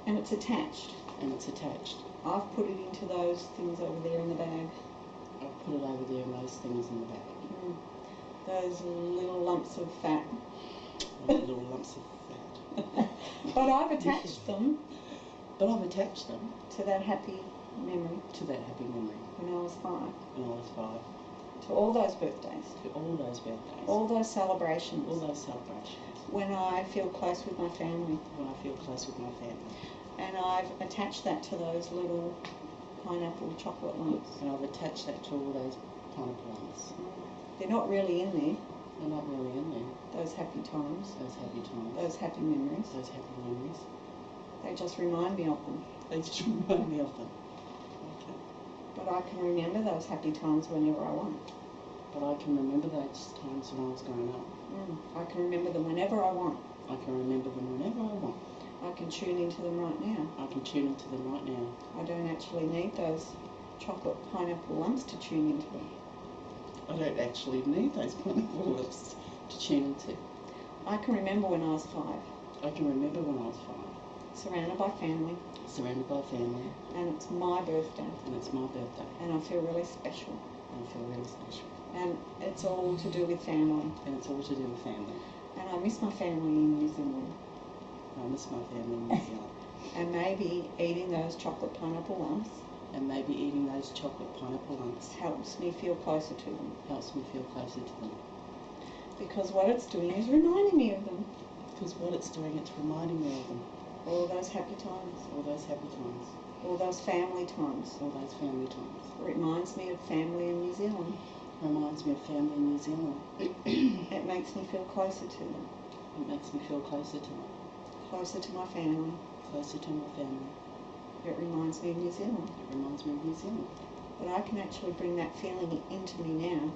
And it's attached. And it's attached. I've put it into those things over there in the bag. I've put it over there and those things in the bag. Those little lumps of fat. Those little lumps of fat. But I've attached them But I've attached them to that happy memory to that happy memory when I was 5. when I was 5. To all those birthdays. To all those birthdays. All those celebrations. All those celebrations. When I feel close with my family. When I feel close with my family. And I've attached that to those little pineapple chocolate lumps. And I've attached that to all those pineapple lumps. They're not really in there, They're not really in there. those happy times, Those happy times. those happy memories. Those happy memories. They just remind me of them. They just remind me of them. Okay. But I can remember those happy times whenever I want. But I can remember those times when I was growing up. I can remember them whenever I want. I can remember them whenever I want. I can tune into them right now. I can tune into them right now. I don't actually need those chocolate pineapple lumps to tune into them. I don't actually need those pineapple lumps to tune into. I can remember when I was 5, I can remember when I was 5, surrounded by family, surrounded by family, and it's my birthday, and it's my birthday, and I feel really special. and I feel really special. And it's all to do with family. And it's all to do with family. And I miss my family in New Zealand. I miss my family in New Zealand. And maybe eating those chocolate pineapple lumps And maybe eating those chocolate pineapple lumps helps me feel closer to them. helps me feel closer to them. Because what it's doing is reminding me of them. Because what it's doing, it's reminding me of them. All those happy times. All those happy times. All those family times. All those family times. It reminds me of family in New Zealand. Reminds me of family in New Zealand. It makes me feel closer to them. It makes me feel closer to them. Closer to my family. Closer to my family. It reminds me of New Zealand. It reminds me of New Zealand. But I can actually bring that feeling into me now.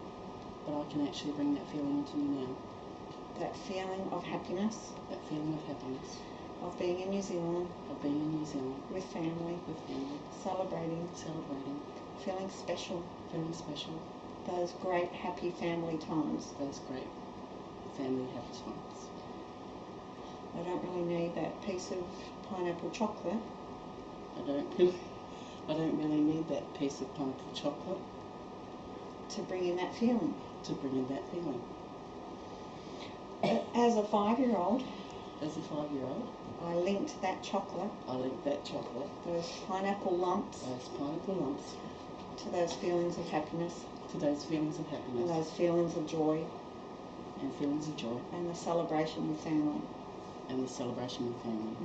But I can actually bring that feeling into me now. That feeling of happiness. That feeling of happiness. Of being in New Zealand. Of being in New Zealand. With family. With family. Celebrating. Celebrating. Feeling special. Feeling special. Those great happy family times. Those great family happy times. I don't really need that piece of pineapple chocolate. I don't really need that piece of pineapple chocolate to bring in that feeling. To bring in that feeling. As a 5-year-old, as a 5-year-old, I linked that chocolate. I linked that chocolate. Those pineapple lumps. Those pineapple lumps. To those feelings of happiness. To those feelings of happiness. And those feelings of joy. And feelings of joy. And the celebration with family. And the celebration with family.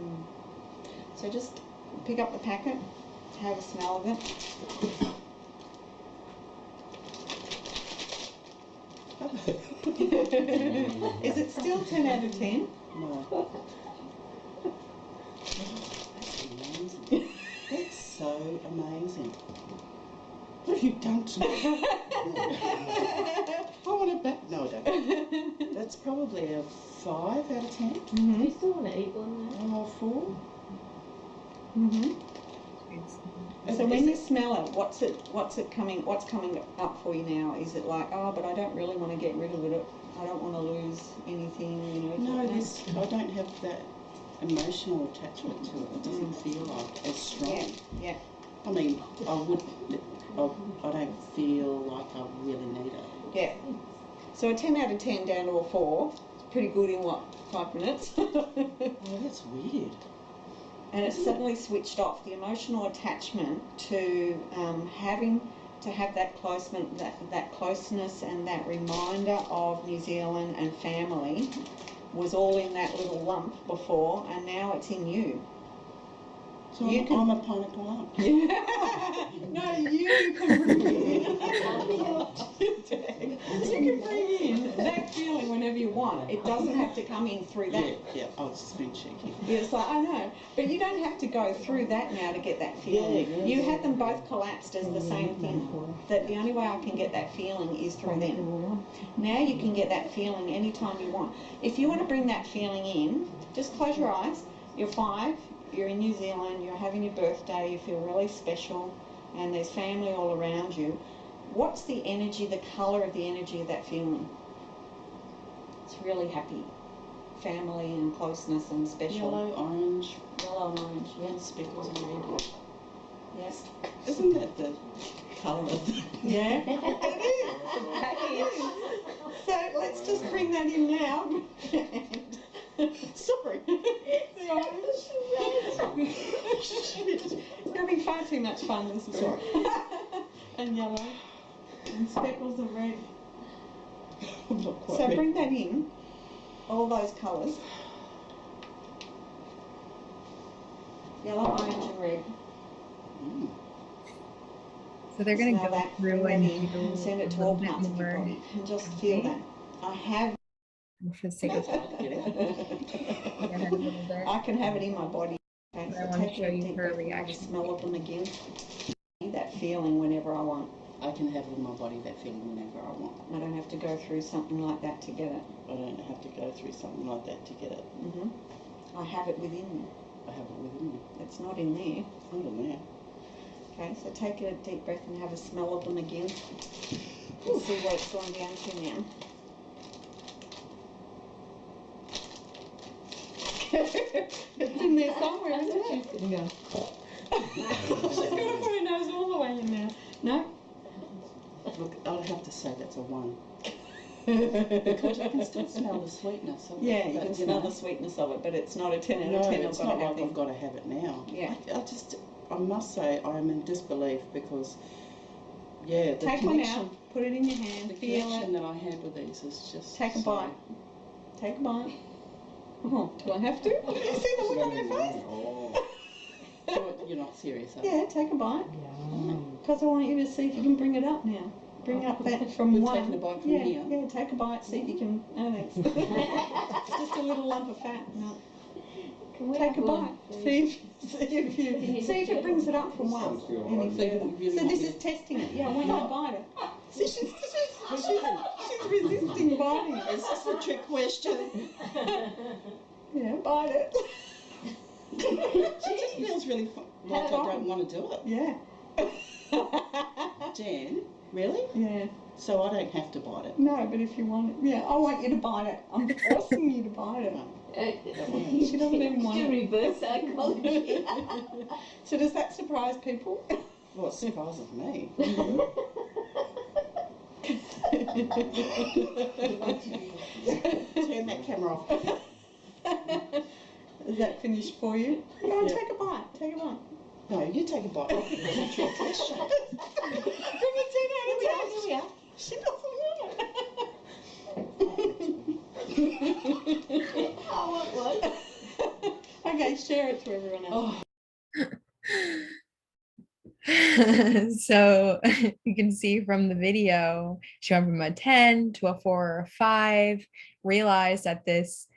So just pick up the packet, have a smell of it. Is it still 10 out of 10? No. That's amazing. That's so amazing. What have you done to me? I want it back. No, I don't. That's probably a 5 out of 10. Mm-hmm. You still want to eat one now? Oh, 4. Mm-hmm. So when you smell it, what's coming up for you now? Is it like, oh, but I don't really want to get rid of it. I don't want to lose anything, you know? No, I don't have that emotional attachment to it. It doesn't feel like as strong. Yeah. I mean, I don't feel like I really need it. Yeah. So a 10 out of 10 down to a 4. It's pretty good in what, 5 minutes? Oh, that's weird. And it's suddenly switched off. The emotional attachment to having to have that closeness and that reminder of New Zealand and family was all in that little lump before, and now it's in you. So I'm a pineapple lump. No, you can bring in. You can bring in that feeling whenever you want. It doesn't have to come in through that. Yeah. Oh, it's just been cheeky. Yeah, it's like, I know, but you don't have to go through that now to get that feeling. Yeah. You had them both collapsed as the same thing. That the only way I can get that feeling is through them. Now you can get that feeling anytime you want. If you want to bring that feeling in, just close your eyes. You're 5. You're in New Zealand, you're having your birthday, you feel really special, and there's family all around you. What's the energy, the colour of the energy of that feeling? It's really happy. Family and closeness and special. Yellow, orange. Yellow and orange, And speckles and red. yes. Isn't that the colour of the... Yeah, it is. So let's just bring that in now. Sorry. The orange. It's going to be far too much fun, this is all. And yellow. And speckles of red. I'm not quite So ready. bring that in, all those colours. Yellow, orange and red. So they're going to Smell go that, through bring that and in, do and send it a to little all bit parts of your more. body and just feel that. I have For the sake of Get it? go ahead a little bit. I can have it in my body. Okay, I so wanna take show a you deep her breath and have a reaction. smell of them again. That feeling whenever I want. I can have in my body that feeling whenever I want. I don't have to go through something like that to get it. I don't have to go through something like that to get it. I have it within me. I have it within me. It's not in there. It's not in there. Okay, so take a deep breath and have a smell of them again. And see what it's gone down to now. It's in there somewhere, isn't it? She's going to put her nose all the way in there. No? Look, I'd have to say that's a 1. Because you can still smell the sweetness of it. Yeah, you but, can smell the sweetness of it, but it's not a 10 out No, of 10. it's I've got not to have like them. I've got to have it now. Yeah. I must say I am in disbelief Yeah, the Take one connection, out, put it in your hand, the feel connection it. that I had with these is just Take a so- bite. Take a bite. Oh, do I have to? You see the look on their face? Oh. You're not serious, are you? Yeah, take a bite. Because I want you to see if you can bring it up now. Bring up that from We've one. taken a bite from yeah, here. Yeah, take a bite, see if you can. Oh, that's it's just a little lump of fat. No. Take a bite. See if it brings it up from one. Any further. So this is testing it. Yeah, I want you to bite it. See, she's resisting biting it. Is this a trick question? Yeah, bite it. It feels really like I don't want to do it. Yeah. Jan, really? Yeah. So I don't have to bite it? No, but if you want it, yeah, I want you to bite it. I'm forcing you to bite it. She doesn't even want it. Reverse psychology. So does that surprise people? Well, it surprises me. Turn that camera off. Is that finished for you? Go on, Yeah. take a bite. Take a bite. No, you take a bite. It's a trick question. Here we are. She doesn't want it. Oh, what? Okay, share it to everyone else. Oh, So you can see from the video, she went from a 10 to a 4 or a 5, realized that this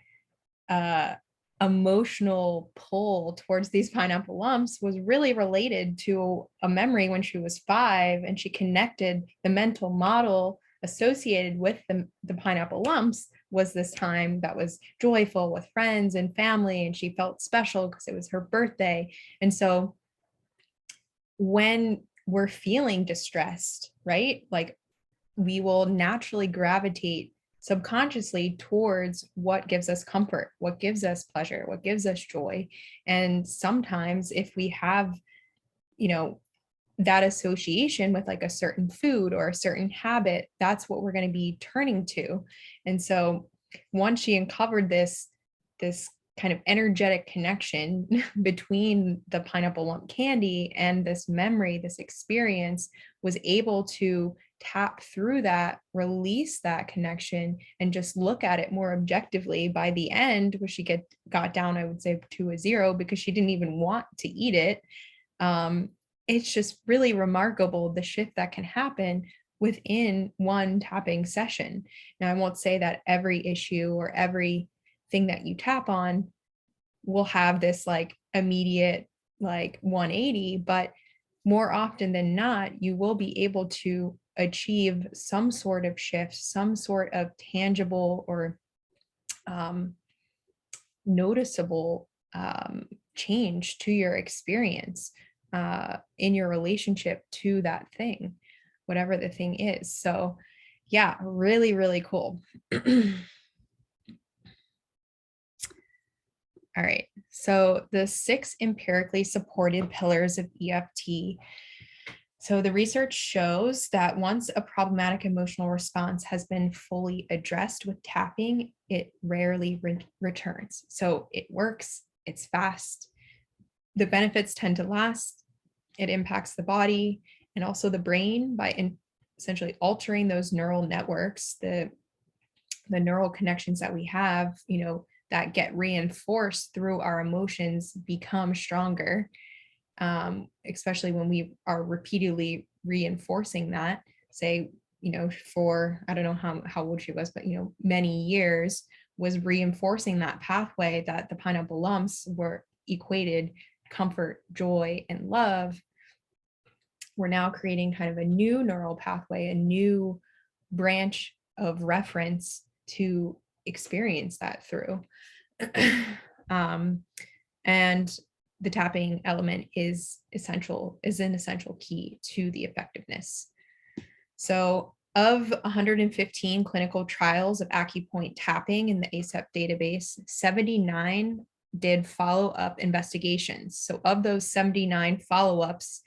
emotional pull towards these pineapple lumps was really related to a memory when she was 5, and she connected the mental model associated with the pineapple lumps was this time that was joyful with friends and family, and she felt special because it was her birthday. And so when we're feeling distressed, right, like we will naturally gravitate subconsciously towards what gives us comfort, what gives us pleasure, what gives us joy. And sometimes if we have, that association with like a certain food or a certain habit, that's what we're going to be turning to. And so once she uncovered this kind of energetic connection between the pineapple lump candy and this memory, this experience, was able to tap through that, release that connection, and just look at it more objectively. By the end, where she got down, I would say, to a 0 because she didn't even want to eat it. It's just really remarkable the shift that can happen within one tapping session. Now, I won't say that every issue or every thing that you tap on will have this like immediate like 180, but more often than not, you will be able to achieve some sort of shift, some sort of tangible or noticeable change to your experience in your relationship to that thing, whatever the thing is. So yeah, really, really cool. All right, so the 6 empirically supported pillars of EFT. So the research shows that once a problematic emotional response has been fully addressed with tapping, it rarely returns. So it works, it's fast, the benefits tend to last, it impacts the body and also the brain by essentially altering those neural networks, the neural connections that we have, that get reinforced through our emotions become stronger, especially when we are repeatedly reinforcing that, say, for, I don't know how old she was, but, many years, was reinforcing that pathway that the pineapple lumps were equated comfort, joy, and love. We're now creating kind of a new neural pathway, a new branch of reference to experience that through. And the tapping element is an essential key to the effectiveness. So of 115 clinical trials of acupoint tapping in the ACEP database, 79 did follow-up investigations. So of those 79 follow-ups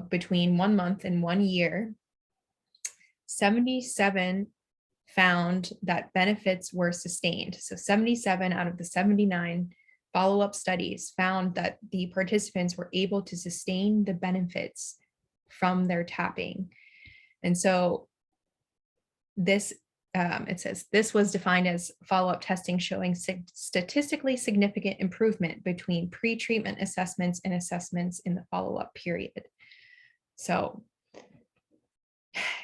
between 1 month and 1 year, 77 found that benefits were sustained. So 77 out of the 79 follow-up studies found that the participants were able to sustain the benefits from their tapping. And so this, it says, this was defined as follow-up testing showing statistically significant improvement between pre-treatment assessments and assessments in the follow-up period. So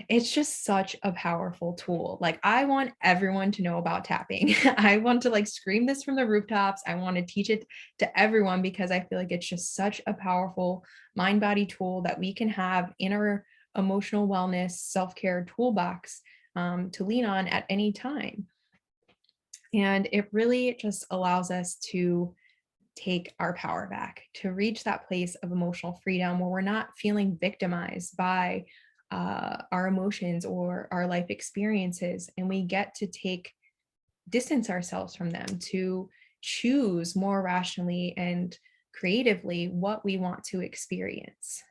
it's just such a powerful tool. Like, I want everyone to know about tapping. I want to like scream this from the rooftops. I want to teach it to everyone because I feel like it's just such a powerful mind-body tool that we can have in our emotional wellness self-care toolbox to lean on at any time. And it really just allows us to take our power back, to reach that place of emotional freedom where we're not feeling victimized by our emotions or our life experiences. And we get to distance ourselves from them, to choose more rationally and creatively what we want to experience.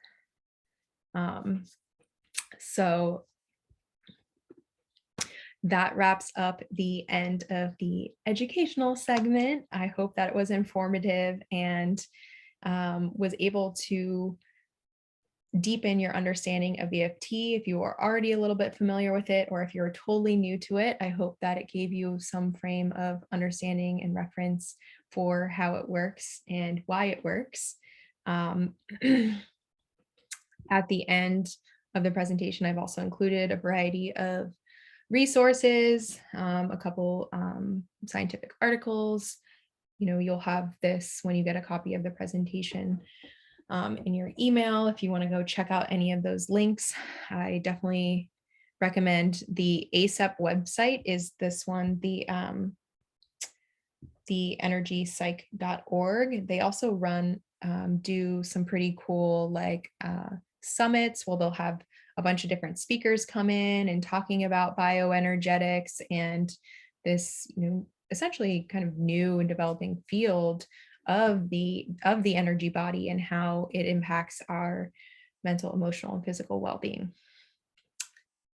So that wraps up the end of the educational segment. I hope that it was informative and was able to deepen your understanding of EFT if you are already a little bit familiar with it, or if you're totally new to it. I hope that it gave you some frame of understanding and reference for how it works and why it works. At the end of the presentation, I've also included a variety of resources, a couple scientific articles. You know, you'll have this when you get a copy of the presentation in your email. If you want to go check out any of those links, I definitely recommend the ACEP website is this one, the energypsych.org. They also do some pretty cool like summits. Well, they'll have a bunch of different speakers come in and talking about bioenergetics and this, you know, essentially kind of new and developing field of the energy body and how it impacts our mental, emotional, and physical well-being.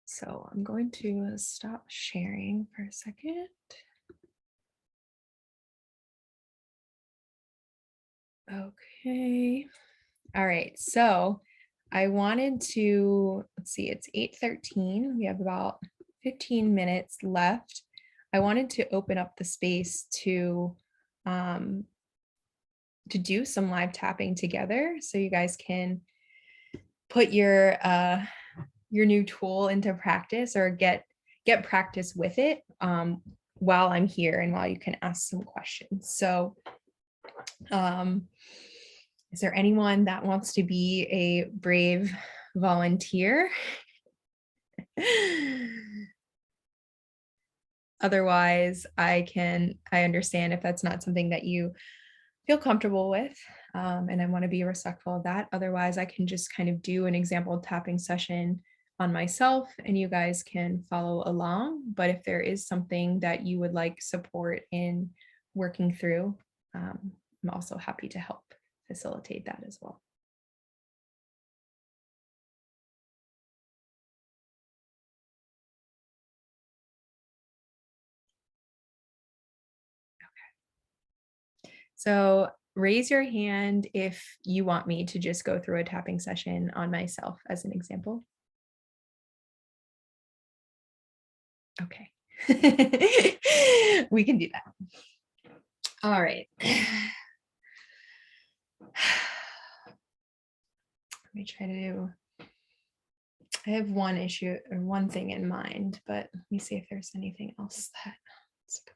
So I'm going to stop sharing for a second. Okay. All right. So I wanted to, let's see, it's 8:13. We have about 15 minutes left. I wanted to open up the space to do some live tapping together so you guys can put your new tool into practice or get practice with it while I'm here and while you can ask some questions. So is there anyone that wants to be a brave volunteer? Otherwise, I understand if that's not something that you feel comfortable with, and I want to be respectful of that. Otherwise, I can just kind of do an example tapping session on myself and you guys can follow along. But if there is something that you would like support in working through, I'm also happy to help facilitate that as well. Okay. So raise your hand if you want me to just go through a tapping session on myself as an example. Okay. We can do that. All right. Let me try to do, I have one issue or one thing in mind, but let me see if there's anything else that, let's go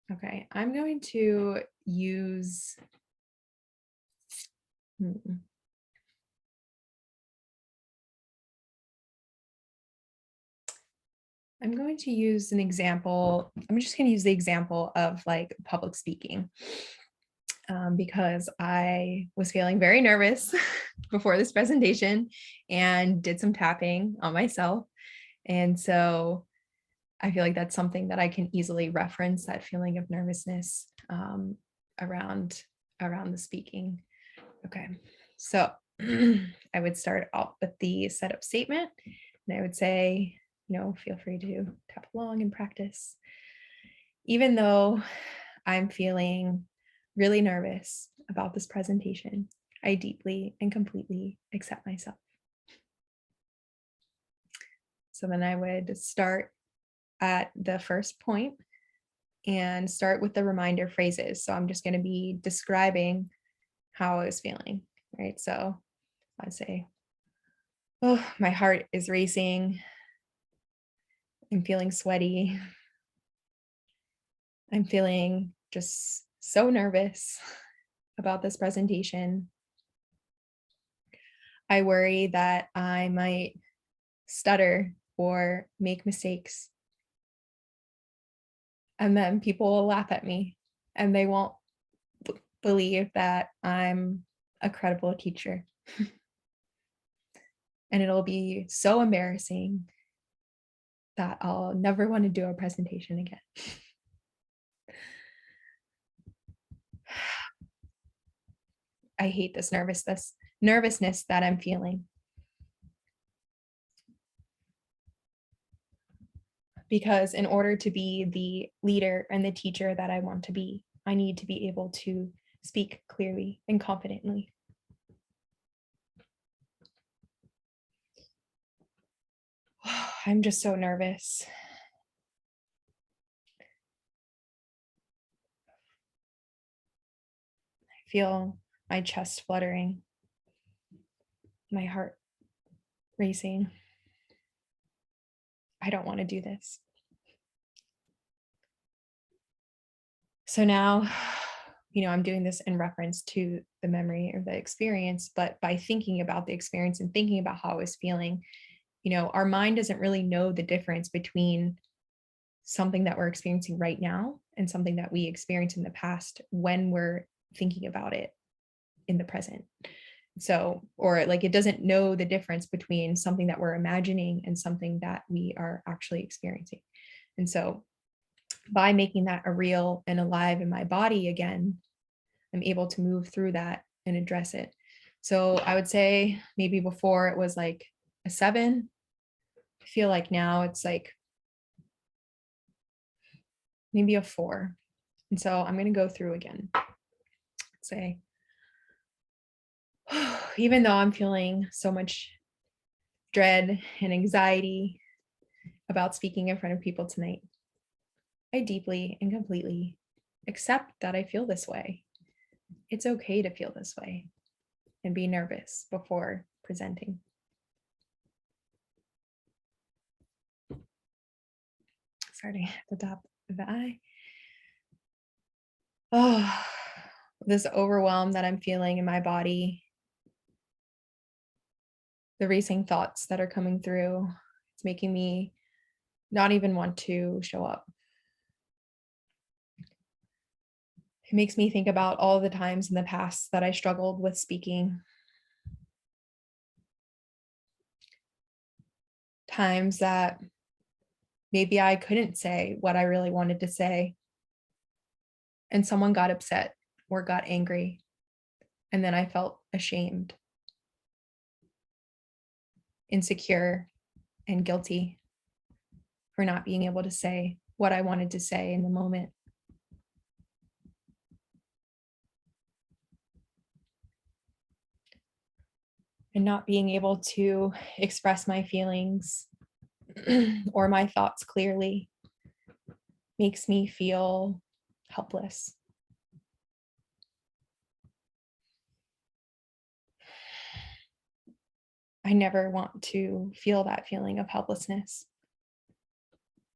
there. Okay, I'm going to use, I'm going to use an example. I'm just going to use the example of like public speaking because I was feeling very nervous before this presentation and did some tapping on myself. And so I feel like that's something that I can easily reference, that feeling of nervousness around the speaking. Okay, so I would start off with the setup statement and I would say, you know, feel free to tap along and practice. Even though I'm feeling really nervous about this presentation. I deeply and completely accept myself. So then I would start at the first point and start with the reminder phrases. So I'm just going to be describing how I was feeling, right? So I'd say, oh, my heart is racing. I'm feeling sweaty. I'm feeling just so nervous about this presentation. I worry that I might stutter or make mistakes. And then people will laugh at me and they won't believe that I'm a credible teacher. And it'll be so embarrassing that I'll never want to do a presentation again. I hate this nervousness that I'm feeling. Because in order to be the leader and the teacher that I want to be, I need to be able to speak clearly and confidently. I'm just so nervous. I feel my chest fluttering, my heart racing. I don't want to do this. So now, I'm doing this in reference to the memory or the experience, but by thinking about the experience and thinking about how I was feeling, our mind doesn't really know the difference between something that we're experiencing right now and something that we experienced in the past when we're thinking about it in the present. So, or like it doesn't know the difference between something that we're imagining and something that we are actually experiencing. And so by making that a real and alive in my body again, I'm able to move through that and address it. So I would say maybe before it was like a 7. I feel like now it's like maybe a 4. And so I'm going to go through again. Say, even though I'm feeling so much dread and anxiety about speaking in front of people tonight, I deeply and completely accept that I feel this way. It's okay to feel this way and be nervous before presenting. Starting at the top of the eye. Oh, this overwhelm that I'm feeling in my body, the racing thoughts that are coming through, it's making me not even want to show up. It makes me think about all the times in the past that I struggled with speaking. Times that maybe I couldn't say what I really wanted to say, and someone got upset or got angry, and then I felt ashamed, insecure, and guilty for not being able to say what I wanted to say in the moment. And not being able to express my feelings or my thoughts clearly makes me feel helpless. I never want to feel that feeling of helplessness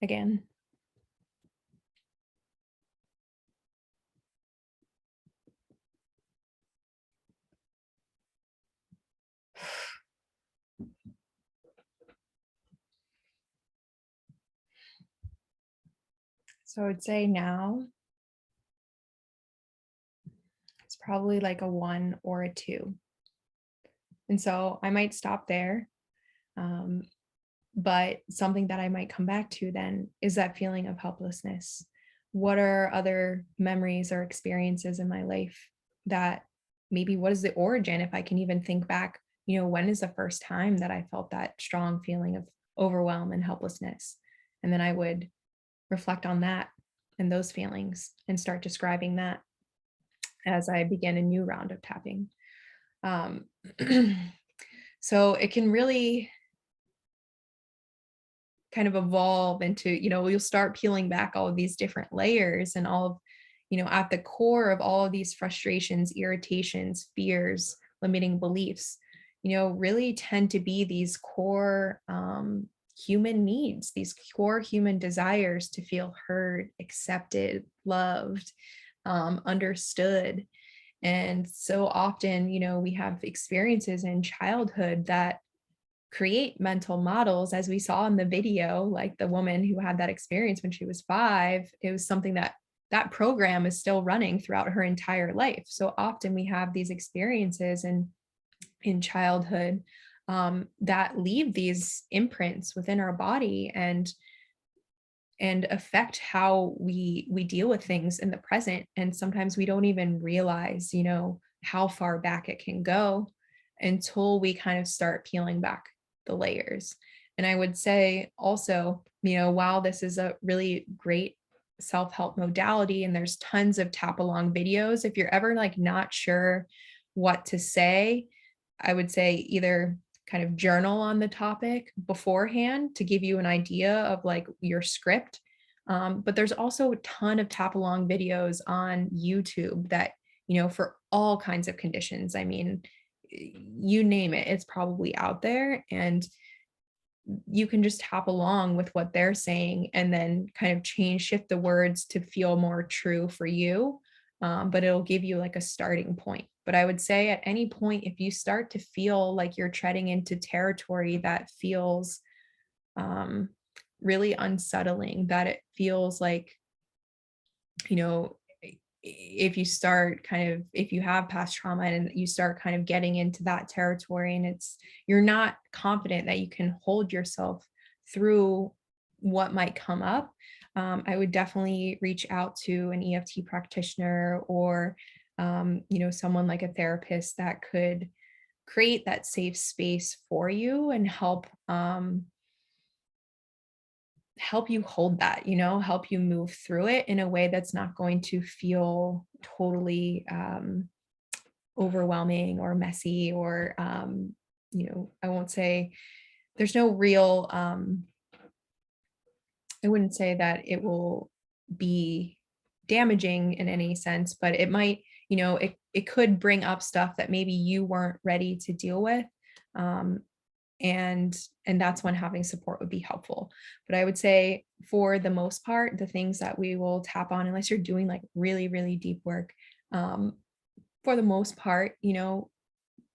again. So I would say now it's probably like a 1 or a 2. And so I might stop there. But something that I might come back to then is that feeling of helplessness. What are other memories or experiences in my life that maybe what is the origin, if I can even think back, when is the first time that I felt that strong feeling of overwhelm and helplessness? And then I would reflect on that and those feelings and start describing that as I begin a new round of tapping. Um, so it can really kind of evolve into, you'll start peeling back all of these different layers and all of, at the core of all of these frustrations, irritations, fears, limiting beliefs, really tend to be these core human needs, these core human desires to feel heard, accepted, loved, understood. And so often, we have experiences in childhood that create mental models, as we saw in the video, like the woman who had that experience when she was 5. It was something that program is still running throughout her entire life. So often we have these experiences in childhood that leave these imprints within our body and affect how we deal with things in the present. And sometimes we don't even realize, how far back it can go until we kind of start peeling back the layers. And I would say also, while this is a really great self-help modality and there's tons of tap along videos, if you're ever like not sure what to say, I would say either kind of journal on the topic beforehand to give you an idea of like your script. But there's also a ton of tap along videos on YouTube that, for all kinds of conditions. I mean, you name it, it's probably out there, and you can just tap along with what they're saying and then kind of shift the words to feel more true for you. But it'll give you like a starting point. But I would say at any point, if you start to feel like you're treading into territory that feels really unsettling, that it feels like, if you have past trauma and you start kind of getting into that territory and you're not confident that you can hold yourself through what might come up, I would definitely reach out to an EFT practitioner or, someone like a therapist that could create that safe space for you and help you hold that, help you move through it in a way that's not going to feel totally overwhelming or messy or, I won't say there's no real, I wouldn't say that it will be damaging in any sense, but it might, it could bring up stuff that maybe you weren't ready to deal with. Um, and that's when having support would be helpful. But I would say for the most part, the things that we will tap on, unless you're doing like really, really deep work, for the most part,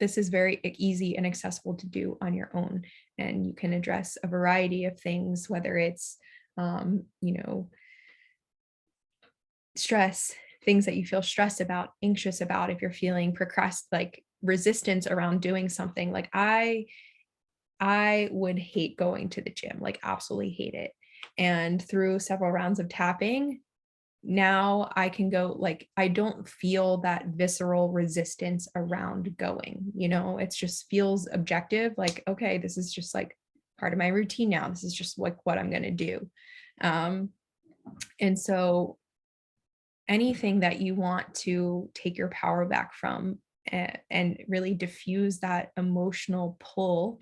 this is very easy and accessible to do on your own. And you can address a variety of things, whether it's, stress, things that you feel stressed about, anxious about, if you're feeling like resistance around doing something. Like I would hate going to the gym, like absolutely hate it. And through several rounds of tapping, now I can go, like, I don't feel that visceral resistance around going, it just feels objective. Like, okay, this is just like part of my routine now. This is just like what I'm going to do. And so anything that you want to take your power back from and really diffuse that emotional pull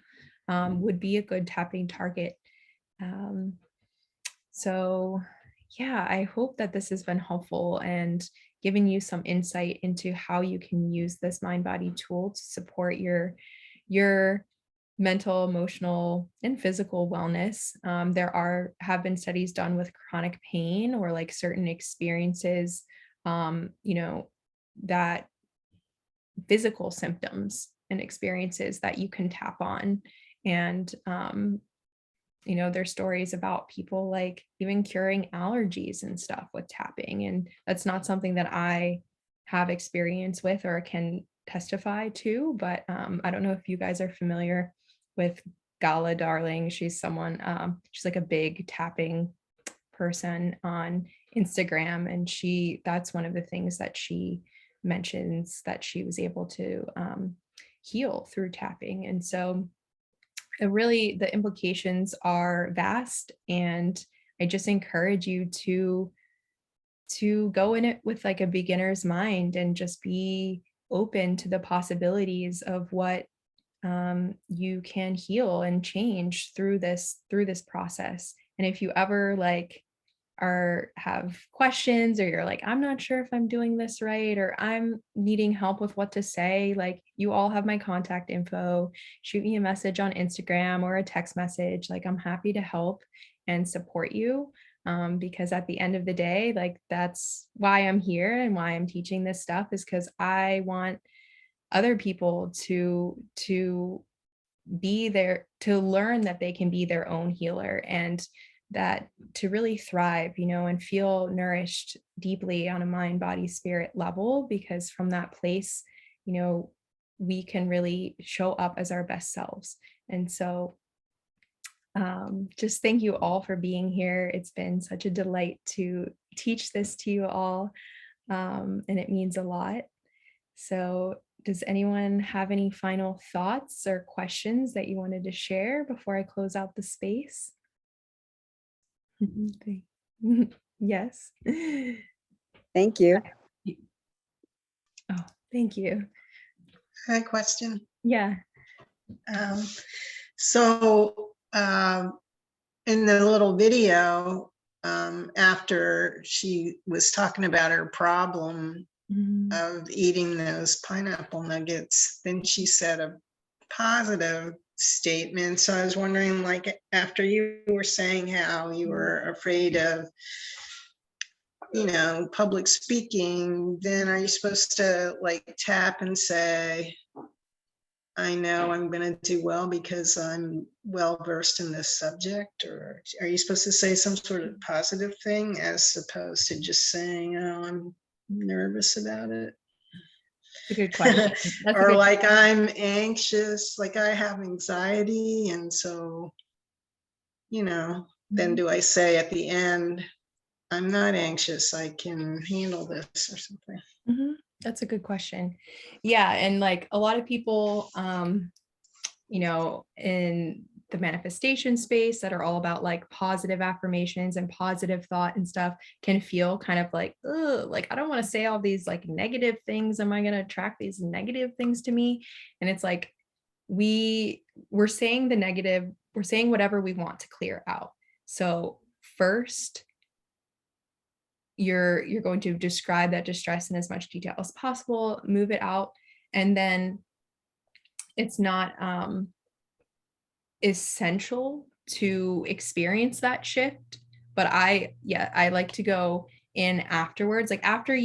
would be a good tapping target. So yeah, I hope that this has been helpful and given you some insight into how you can use this mind body tool to support your mental, emotional, and physical wellness. There have been studies done with chronic pain or like certain experiences, that physical symptoms and experiences that you can tap on. And, there's stories about people like even curing allergies and stuff with tapping. And that's not something that I have experience with or can testify to, but I don't know if you guys are familiar with Gala Darling. She's she's like a big tapping person on Instagram. And that's one of the things that she mentions, that she was able to heal through tapping. And so really the implications are vast, and I just encourage you to to go in it with like a beginner's mind and just be open to the possibilities of what you can heal and change through this process. And if you ever like have questions, or you're like, I'm not sure if I'm doing this right, or I'm needing help with what to say, like, you all have my contact info. Shoot me a message on Instagram or a text message. Like, I'm happy to help and support you, because at the end of the day, like, that's why I'm here and why I'm teaching this stuff, is because I want other people to be there, to learn that they can be their own healer, and that to really thrive, and feel nourished deeply on a mind, body, spirit level, because from that place, we can really show up as our best selves. And so just thank you all for being here. It's been such a delight to teach this to you all, and it means a lot. So does anyone have any final thoughts or questions that you wanted to share before I close out the space? Yes. Thank you. Oh, thank you. I had a question. Yeah. So in the little video, after she was talking about her problem of eating those pineapple nuggets, then she said a positive statement. So I was wondering, like, after you were saying how you were afraid of, public speaking, then are you supposed to like tap and say, I know I'm going to do well because I'm well versed in this subject? Or are you supposed to say some sort of positive thing as opposed to just saying, oh, I'm nervous about it? It's a good question. Or like, I'm anxious, like I have anxiety. And so, then do I say at the end, I'm not anxious, I can handle this, or something? That's a good question. Yeah. And like a lot of people, in the manifestation space that are all about like positive affirmations and positive thought and stuff, can feel kind of like, ugh, like, I don't want to say all these like negative things. Am I going to attract these negative things to me? And it's like, we're saying the negative, we're saying whatever we want to clear out. So first, you're going to describe that distress in as much detail as possible, move it out, and then it's not essential to experience that shift. But I like to go in afterwards, like after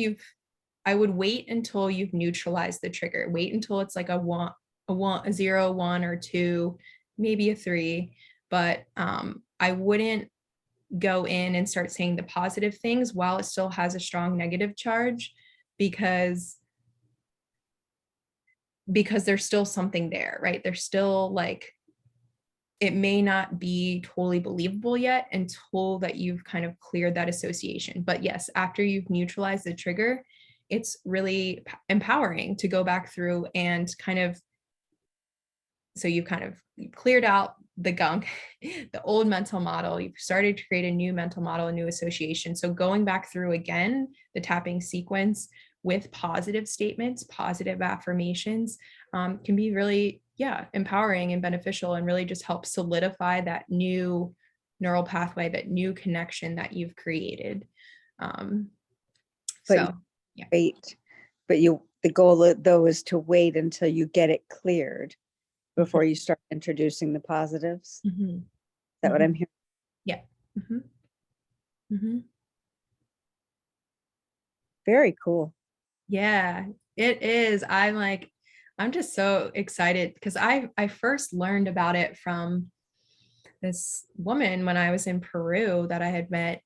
I would wait until you've neutralized the trigger. Wait until it's like a 0, 1, or 2, maybe a 3. But I wouldn't go in and start saying the positive things while it still has a strong negative charge, because there's still something there, right? There's still like, it may not be totally believable yet until that you've kind of cleared that association. But yes, after you've neutralized the trigger, it's really empowering to go back through and so you've cleared out the gunk, the old mental model, you've started to create a new mental model, a new association. So going back through again, the tapping sequence with positive statements, positive affirmations, can be really, empowering and beneficial, and really just help solidify that new neural pathway, that new connection that you've created. Wait, but the goal though is to wait until you get it cleared before you start introducing the positives. Is that what I'm hearing? Yeah. Very cool. Yeah, it is. I'm just so excited because I first learned about it from this woman when I was in Peru that I had met.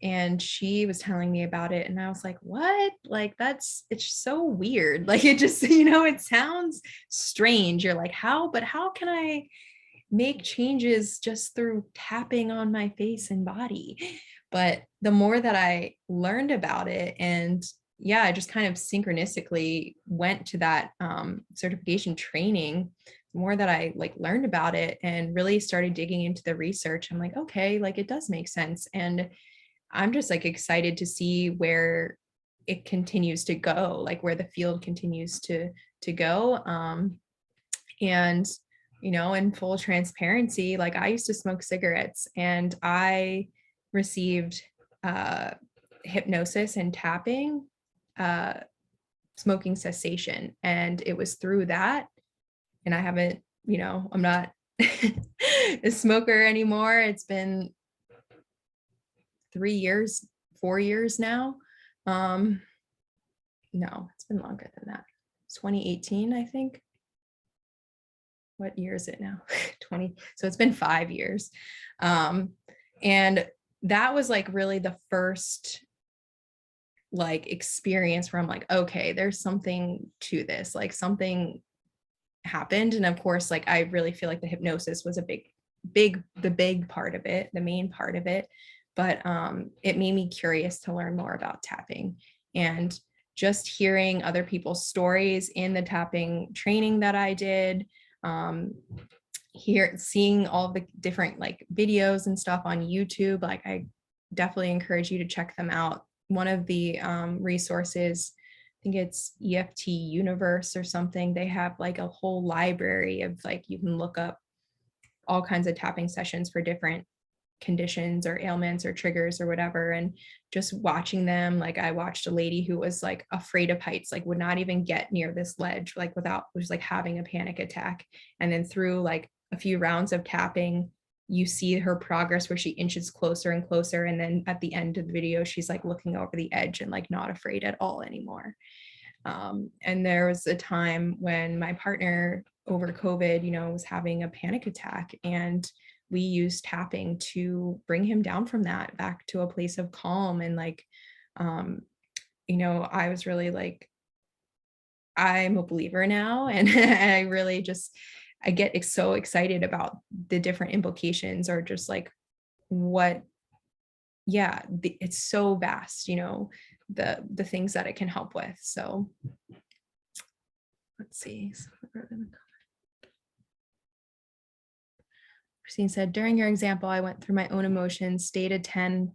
And she was telling me about it, and I was like, what? Like, it's so weird. Like, it just, it sounds strange. You're like, how can I make changes just through tapping on my face and body? But the more that I learned about it, and I just kind of synchronistically went to that certification training, the more that I learned about it and really started digging into the research, I'm like, okay, it does make sense. And I'm just like excited to see where it continues to go, like where the field continues to go. And, you know, in full transparency, like I used to smoke cigarettes and I received hypnosis and tapping, smoking cessation. And it was through that. And I haven't, you know, I'm not a smoker anymore. It's been 3 years, 4 years now. No, it's been longer than that. 2018, I think. What year is it now? 20. So it's been 5 years. And that was like really the first like experience where I'm like, okay, there's something to this, like something happened. And of course, like I really feel like the hypnosis was a the big part of it, the main part of it. But it made me curious to learn more about tapping, and just hearing other people's stories in the tapping training that I did, seeing all the different like videos and stuff on YouTube. Like I definitely encourage you to check them out. One of the resources, I think it's EFT Universe or something, they have like a whole library of like, you can look up all kinds of tapping sessions for different conditions or ailments or triggers or whatever. And just watching them, like I watched a lady who was like afraid of heights, like would not even get near this ledge, like was like having a panic attack. And then through like a few rounds of tapping, you see her progress where she inches closer and closer. And then at the end of the video, she's like looking over the edge and like not afraid at all anymore. And there was a time when my partner over COVID, you know, was having a panic attack, and we used tapping to bring him down from that back to a place of calm. And like, you know, I was really like, I'm a believer now. And I really just, I get so excited about the different implications, or just like what, yeah, it's so vast, you know, the things that it can help with. So let's see. Christine said, during your example, I went through my own emotions, stayed a 10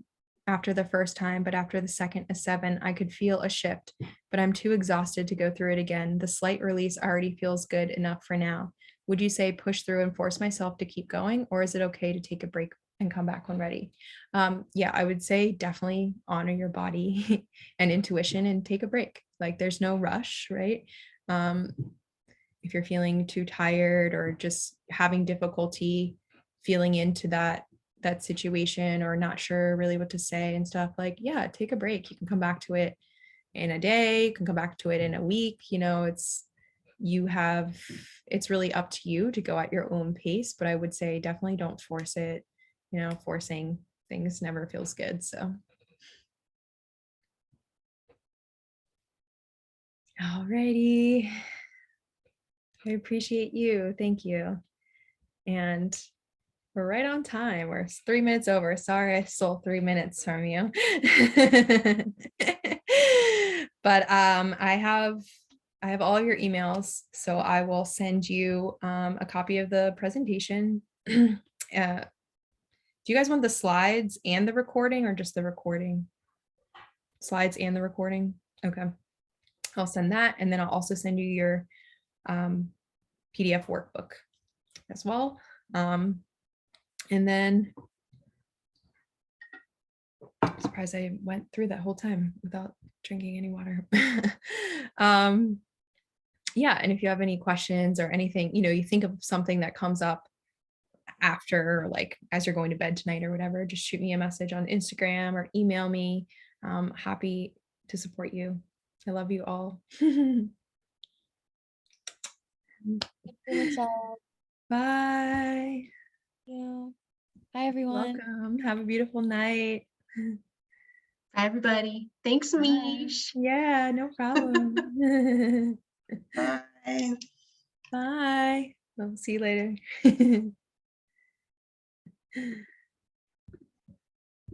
after the first time, but after the second, a 7. I could feel a shift, but I'm too exhausted to go through it again. The slight release already feels good enough for now. Would you say push through and force myself to keep going, or is it okay to take a break and come back when ready? Yeah, I would say definitely honor your body and intuition and take a break. Like there's no rush, right? If you're feeling too tired or just having difficulty feeling into that situation, or not sure really what to say and stuff, like, yeah, take a break. You can come back to it in a day, you can come back to it in a week. You know, it's really up to you to go at your own pace, but I would say definitely don't force it. You know, forcing things never feels good. So alrighty, I appreciate you. Thank you. And we're right on time. We're 3 minutes over. Sorry, I stole 3 minutes from you. But I have all your emails, so I will send you a copy of the presentation. Do you guys want the slides and the recording, or just the recording? Slides and the recording? Okay. I'll send that, and then I'll also send you your PDF workbook as well. And then I'm surprised I went through that whole time without drinking any water. Yeah, and if you have any questions or anything, you know, you think of something that comes up after, like as you're going to bed tonight or whatever, just shoot me a message on Instagram or email me. Happy to support you. I love you all. Bye. Yeah. Bye, everyone. Welcome. Have a beautiful night. Hi, everybody. Thanks, Bye. Mish. Yeah, no problem. Bye. Bye. We'll see you later.